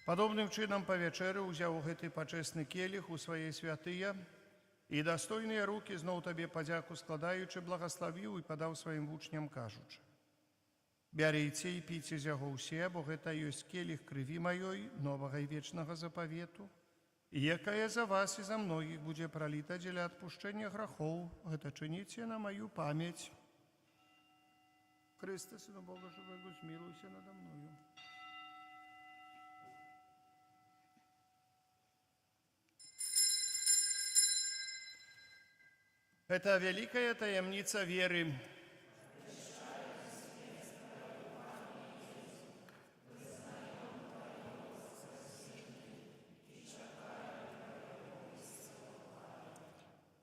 [SPEAKER 2] Падобным чынам па вячэры ўзяў гэты пачэсны келіх у свае святыя І достойныя руки зноў табе падзяку складаючы, благаславіў і падаў сваім вучням, кажучы: «Бярыце і піце з яго ўсе, бо гэта ёсць келіх крыві маёй, новага і вечнага запавету, якая за вас і за многіх будзе праліта дзеля адпушчэння грахоў. Гэта чыніце на маю памяць». Христе, Сыну Бога жывого, змилуйся надо мною. Это великая таямница веры.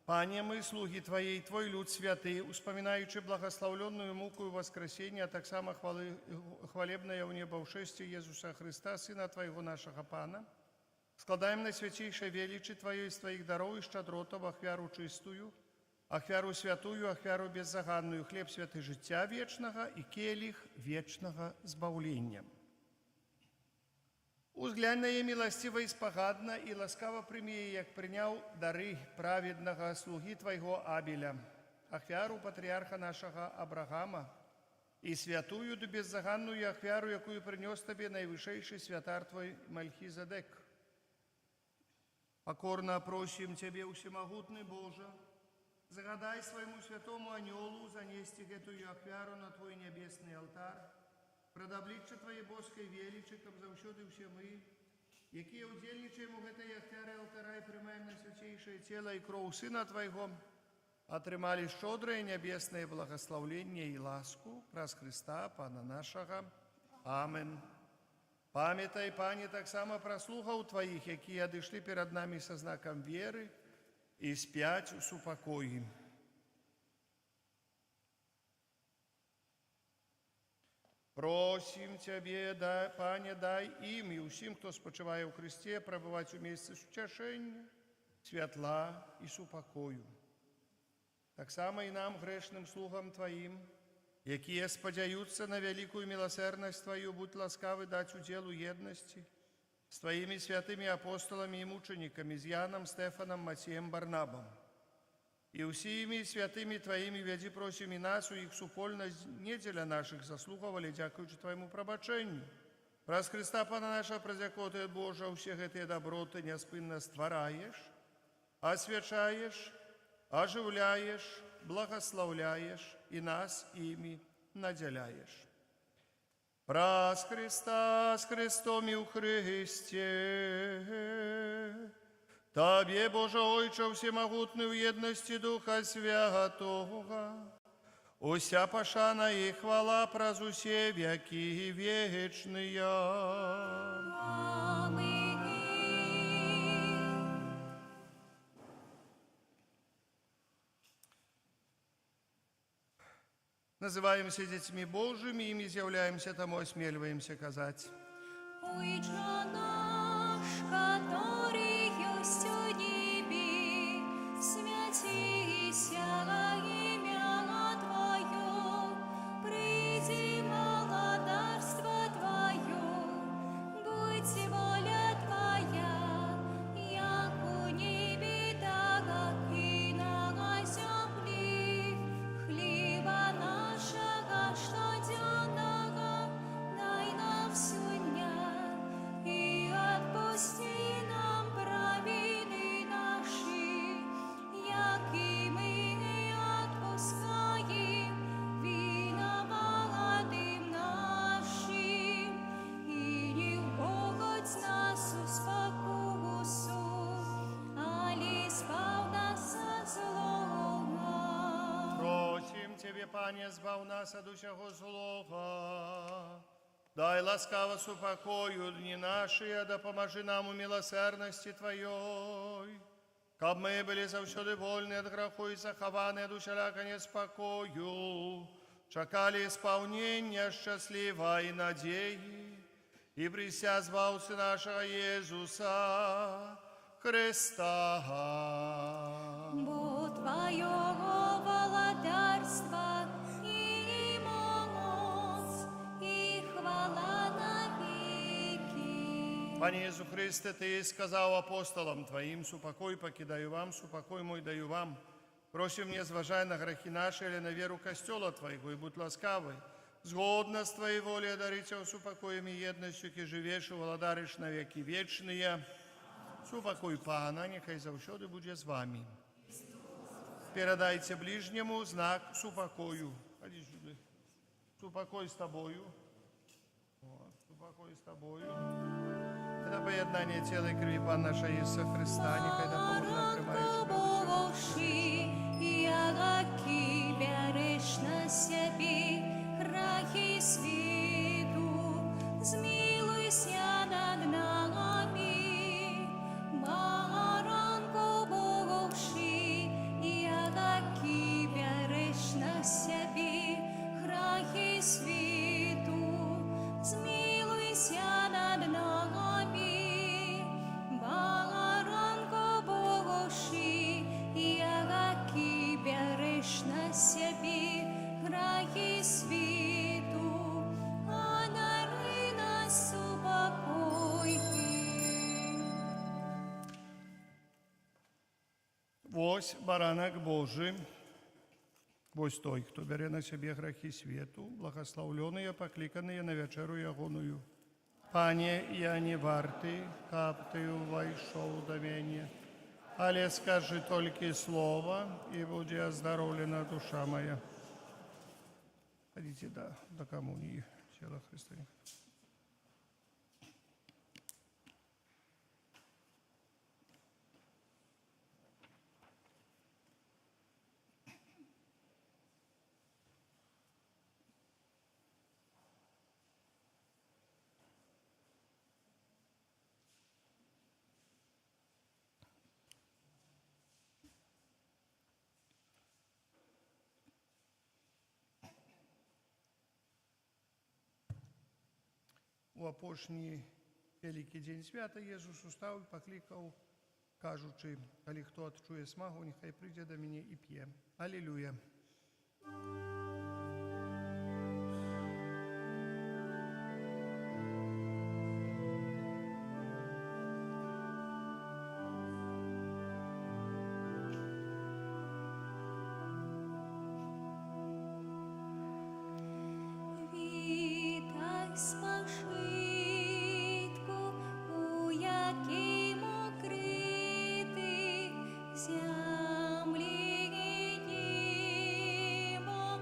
[SPEAKER 2] Пане, мы, слуги Твоей, Твой люд святый, успоминаючи благословленную муку и воскресение, а так само хвалебное унебовшествие Иисуса Христа, Сына Твоего нашего Пана, складаем на святейшей величи Твоей из Твоих даров и щедротов ахвяру чистую, ахвяру святую, ахвяру беззаганную, хлеб святый життя вечного и келих вечного збавления. Узглянь на її милостиво і спогадно, і ласкаво прийми її, як прийняв дари праведного слуги Твоего Абеля, ахвяру патріарха нашого Авраама, і святую да беззаганную ахвяру, якую принес Тобі найвышейший святар Твой Мельхизедек. Покорно просим Тебе, всемогутный Боже, загадай своему святому анgelу занести эту ахвяру на Твой небесный алтарь, продобличчя Твоє боской величі, каб завсёды все мы, які удзельнічаем у гэтай ахвяры алтара і прымаем на святейшее тело і кроў Сына Твайго, атрымалі шчодрае небеснае благословленне і ласку праз Христа, Пана нашага. Амен. Памятай, Пане, таксама пра слугаў Тваіх, якія адышлі перад намі са знакам веры і спяць у супакоі. Просим Тебе, Пане, дай им и усім, кто спочиває у Христе, пробывать у месте сутешения, святла и супокою. Так само и нам, грешным слугам Твоим, якія спадзяюцца на великую милосердность Твою, будь ласкавы дать уделу едности с Твоими святыми апостолами и мучениками, с Яном, Стефаном, Матеем, Барнабом. И усими святыми Твоими веди, просим и нас, у их супольность не для наших заслугов, але дякуючи Твоему пробачению. Праз Христа, Пана наша, праз якого Ты, Боже, все гэтые доброты неспынно ствараешь, освячаешь, оживляешь, благословляешь и нас ими наделяешь. Праз Христа, с Христом и у Христе, Тобі, Боже Ойче, всемогутний у єдності Духа Святого, уся пошана і хвала праз усе веки вечные.
[SPEAKER 1] Аминь.
[SPEAKER 2] Называемся детьми Божьими, ими являемся, тому осмеливаемся казать.
[SPEAKER 1] Ойче наш, который есть у небе, святися имя Твое, приди благодарство Твое, будь воля Твоя, як у небе, так и на земле. Хлеба нашего щоденного дай нам сегодня, и отпусти нам провины наши, як и мы отпускаем виноватым нашим, и не вводь нас в спокусу, али избав нас от злого.
[SPEAKER 2] Просим Тебе, Пане, збав нас от усього злого. Дай ласкаво супокою дни наши, да поможи нам у милосердности Твоей, каб мы были завсёды вольны от греху и захованы от усяляка неспокою, чекали исполнения счастливой надеи, и прися звался нашего Иисуса Христа.
[SPEAKER 1] Бо Твоего володарства и моц, и хвала навеки.
[SPEAKER 2] Пане Єсу Христе, Ти сказав апостолам Твоїм, супокой покидаю вам, супокой мой даю вам. Просим, не зважай на грехи наши или на веру Костела Твоего, и будь ласкавый. Згодно с Твоей волей одарить Тебя супокоем и едностью, ки живешь и владаришь на веки вечные. Супокой Пана, нехай завсёды буде з вами. Передайте ближнему знак супокою. Ходи сюда. Супокой с тобою. Вот, супокой с тобою. Это поєднання тіла і крові Пана наша Ісуса Христа, нехай допоможе приймаючи
[SPEAKER 1] Богоши, ягаки береш на себе грахи світу, змилуйся над нами. Баранко Богоши, ягаки береш на себе грахи світу, змилуйся над нами. Баранко Богоши, ягаки береш на себе грахи світу, а даруй нас упокой.
[SPEAKER 2] Вось баранок Божий, вось той, хто бере на себе грехи світу, благословленные, покликанные на вечеру ягоную. Пане, я не вартий, каб Ты войшов до меня, але скажи только слово, и будет оздоровлена душа моя. Ходите до коммунии тела Христа. У апошні великий день свята Єсус устав і покликав, кажучи, коли хто відчує смагу, нехай прийде до мене і п'є. Алілюя.
[SPEAKER 1] Вітай, спашитку, у яким укритий землі і небо,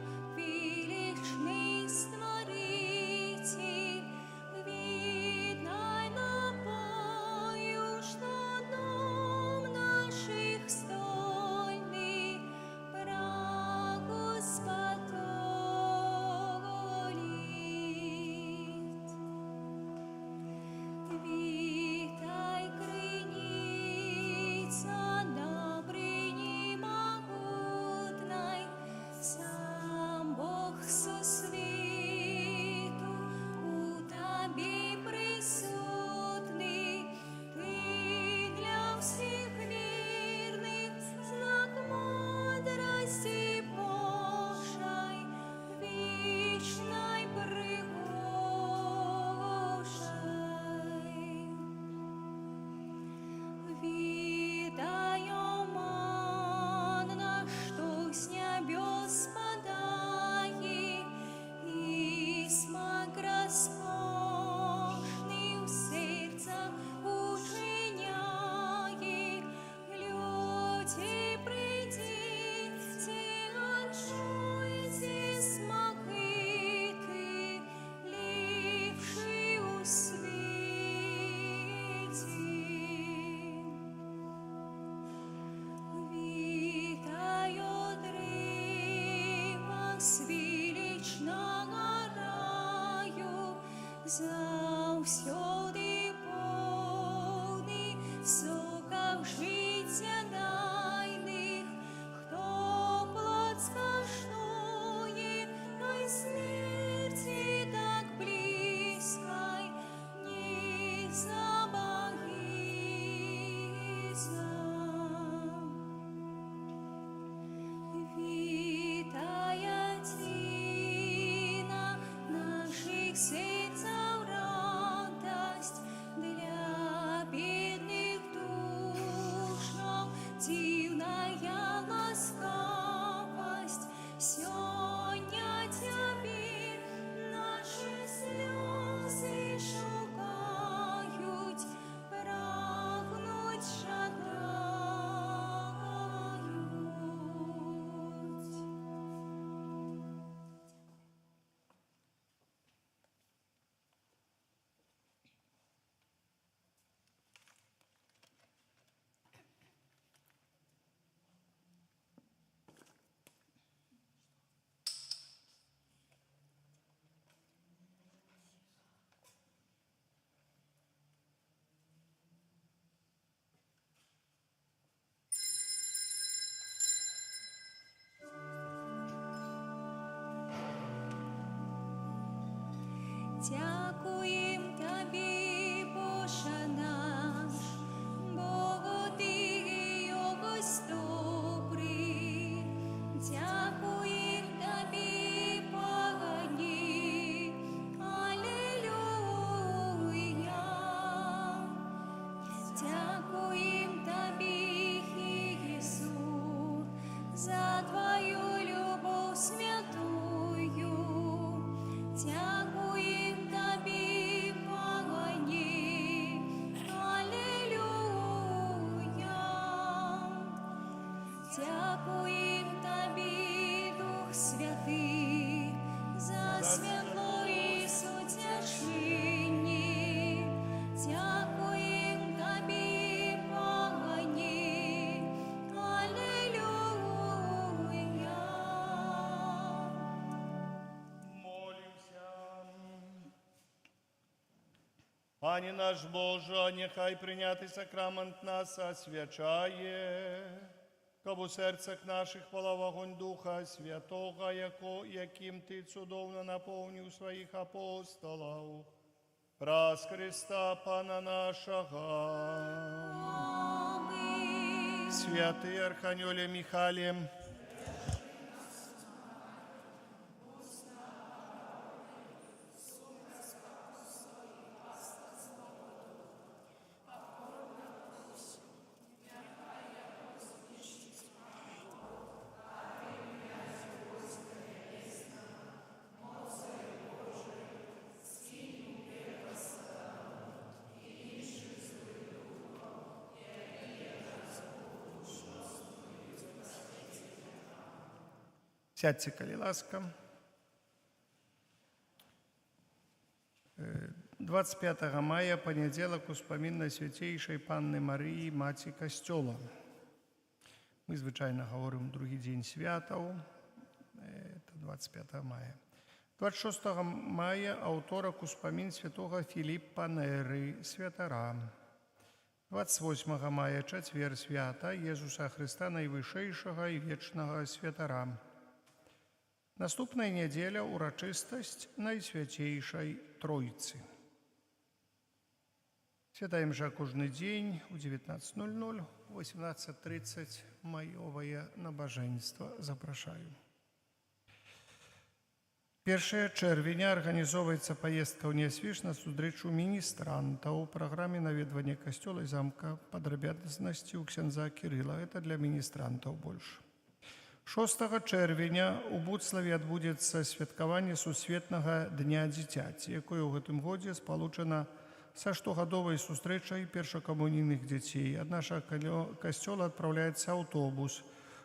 [SPEAKER 1] Дякуєм Тобі, Боже наш, Бо Ти є ось добрий. Дякуєм Тобі, Пані, Алілуя. Дякуєм Тобі, Ісус, за Твою любов святую. Дякуєм Тобі, Пані, Алілуя. Дякуєм Тобі, Дух Святий, за світло і сутячині. Дякуєм Тобі, Пані, Алілуя.
[SPEAKER 2] Молимся. Пане наш Боже, нехай прийнятий сакрамент нас освячає, каб у серцях наших палав огонь Духа Святого, яким Ти чудовно наповнив своїх апостолів. Раз Христа Пана нашого.
[SPEAKER 1] Аминь.
[SPEAKER 2] Святий Архангеле Михайле, сядьте, коли ласка. 25 мая, понеділок, успомін на Святейшей Панни Марії, Маті Костьола. Ми, звичайно, говоримо другий день святов, це 25 мая. 26 мая авторок успомін святого Філіппа Нери, святара. 28 мая, четвер свята Єсуса Христа, найвищого і вічного святара. Наступна неділя – урочистість Найсвятейшої Тройці. Святая мша кожний день у 19:00, 18:30 майове набожество. Запрошую. 1 червня організовується поїздка у Несвіж на зустрічу міністранта у програмі навідування костьола і замка подробязності у ксяндза Кирила. Це для міністрантів більше. 6 червня у Буцлаві відбудеться святкування Сусвітнього Дня Дитяті, яке у гэтым годзе сполучено со штогадовой сустречай першокомунійних дітей. От нашего костела отправляется автобус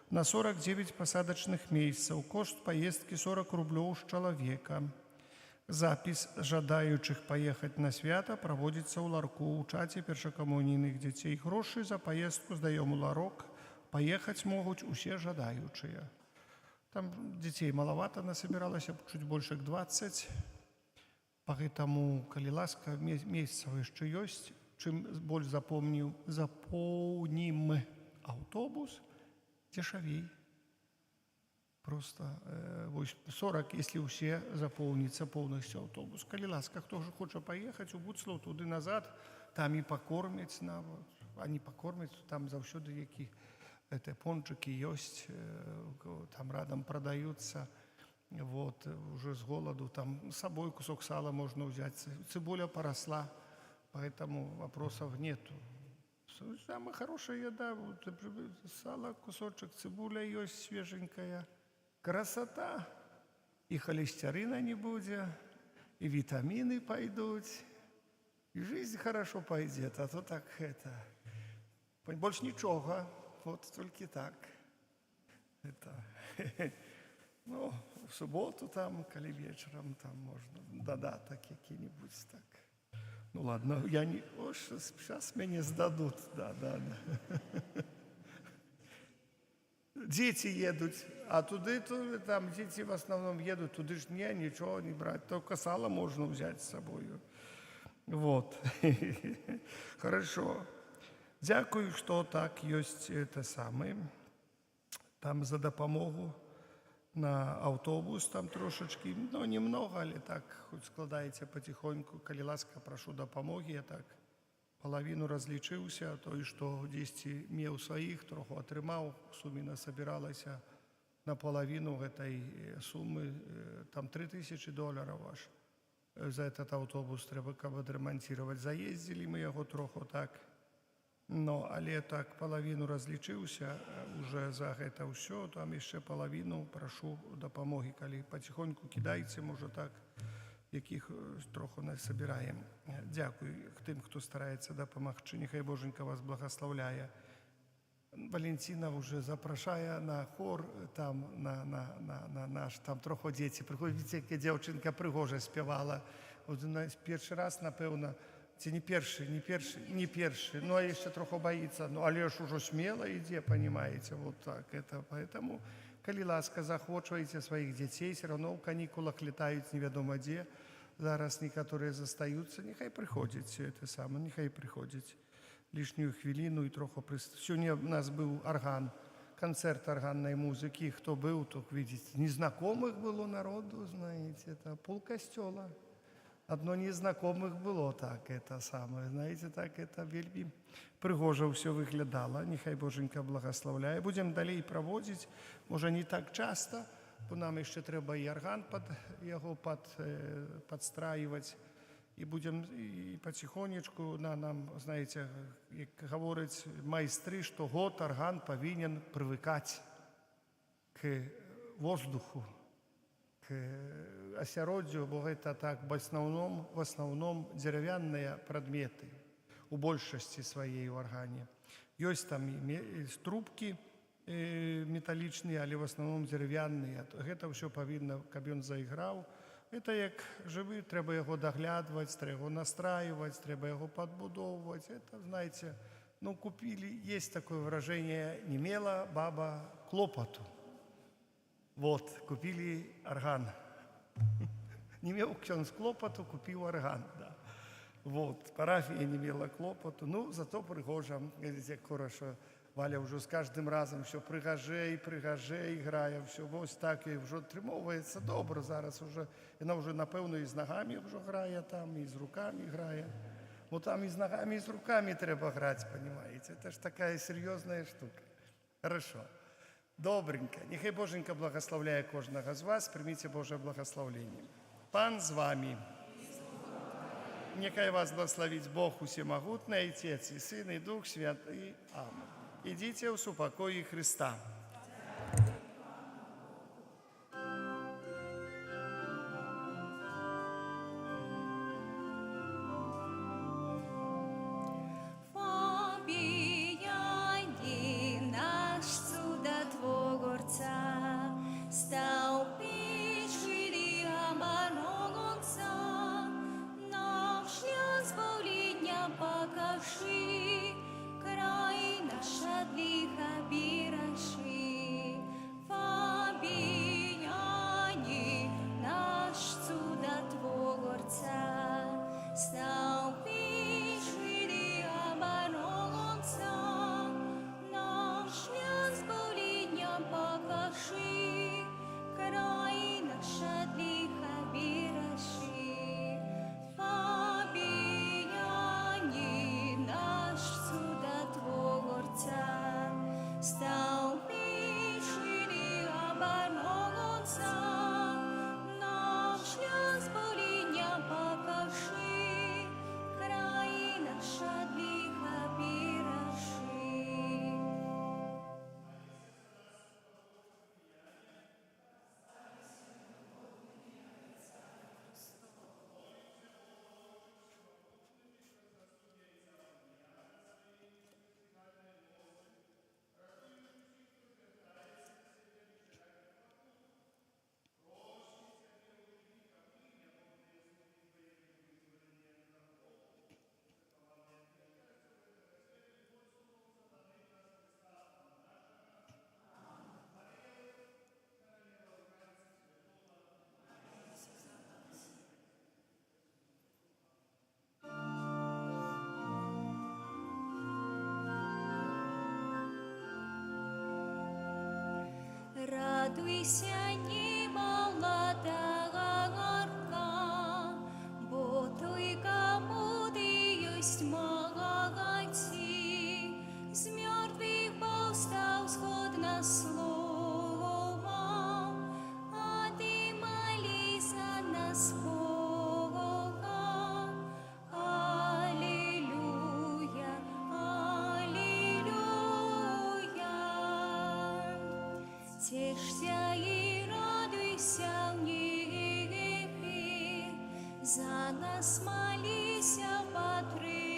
[SPEAKER 2] на 49 посадочных месяцев. Кошт поездки 40 рублей с человека. Запись жадающих поехать на свято проводится у ларку у чате першокомунійних дітей. Гроши за поездку сдаем у ларок. Поехать могут все жадающие. Там детей маловато насобиралось, чуть больше 20. Поэтому, коли ласка, месяцев еще есть. Чем больше заполним автобус, дешевей. Просто 40, если все заполнится полностью автобус. Коли ласка, кто же хочет поехать у Буцлав туди назад, там и покормить, они покормят, там завсюди які пончики есть, там рядом продаются. Вот, уже с голоду, там с собой кусок сала можно взять. Цибуля поросла, поэтому вопросов нету. Самая хорошая еда, вот, сало, кусочек, цибуля есть свеженькая. Красота. И холестерина не будет, и витамины пойдут, и жизнь хорошо пойдет. А то так это... Больше ничего, вот только так. Это... Ну, в суботу там, коли вечером, там можно додаток какие-нибудь так. Ну ладно, я не... О, сейчас меня сдадут, да. Дети едут, а туди, там дети в основном едут, туди ж ничего не брать, только сало можно взять с собой. Вот. Хорошо. Дякую, что так есть это самое. Там за допомогу на автобус там трошечки, ну, немного, але так, хоч складається потихоньку. Калі ласка, прашу дапамоги, я так палавіну разлічыўся, той, што дзесьці меў сваіх, троху атрымаў, у суме насабіралася на палавіну гэтай сумы, там $3000 аж. За этот автобус трэба, каб адрамантировать. Заездзілі мы яго троху так, но, але так палавіну разлічыўся уже за гэта ўсё, там яшчэ палавіну прашу дапамогі, калі паціхоньку кідайце, можа так, якіх троху насабіраем. Дзякуй тым, хто стараецца дапамагчы, няхай Боженька вас благаслаўляе. Валентина уже запрашае на хор, там на наш, там троху дзеці прыходзяць, яка дзяўчынка прыгожа спявала. Першы раз, напэўна, ці не першы, ну а яшчэ троху боится, ну але ж ужо смело ідзе, понимаете, вот так это, поэтому, калі ласка, захвочваеце сваіх дзяцей, все равно ў канікулах летаюць невядома дзе, зараз некаторыя застаюцца, няхай прыходзяць, это самое, няхай прыходзяць лишнюю хвіліну і троху Сёння у нас быў арган, концерт органной музыки, кто был, то видите, незнакомых было народу, знаете, это полкостела. Одно незнакомых было так, это самое, знаете, так это вельмі прыгожа ўсё выглядала. Нехай Боженька благословляе. Будем далей проводить, може не так часто, бо нам яшчэ трэба і орган яго подстраивать. І будем і потихонечку нам, знаете, як говорять майстры, што год орган павінен прывыкаць к воздуху, к асяроддзю, бо гэта так в основном дзеревянныя прадметы у большасці сваей у аргане. Ёсць там і трубкі металічныя, але в основном дзеревянныя. Гэта ўсё павінна, каб ён заіграў. Это як жывы, трэба яго даглядваць, трэба яго настраивать, трэба яго подбудоўваць. Это, знаете, ну купили, есть такое выражение, не имела баба клопоту. Вот, купили орган. Не имел ксёндз клопоту, купил орган, да. Вот, парафія не имела клопоту, ну зато прыгожа, видите, хорошо. Валя уже с каждым разом все прыгажэй играе, все вось так и уже атрымоўваецца добра зараз уже. Яна уже, напэўна, и с ногами уже грае там, и с руками грае. Вот там и с ногами, и с руками треба грать, понимаете. Это ж такая серьезная штука. Хорошо. Добренько. Нехай Боженька благословляє кожного з вас. Примите Божье благословление. Пан з вами. Нехай вас благословить Бог Усемогутный, Отец и Сын, и Дух Святый. Аминь. Идите в супокое Христа.
[SPEAKER 1] Побияни наш чудотворца, стал печи оборонца, наш избавлення покажи, край наш от лиха бережи. Побияни наш чудотворца, стал печи оборонца, наш избавлення покажи, край наш от лиха бережи. Побияни наш Радуйся, немолодая горка, бо той, кому ты есть молодці, з мертвих повстав згодна словом, а ти молись за нас, Бога. Аллилуйя, аллилуйя. Тешься и радуйся в небе, за нас молися, Патриарх.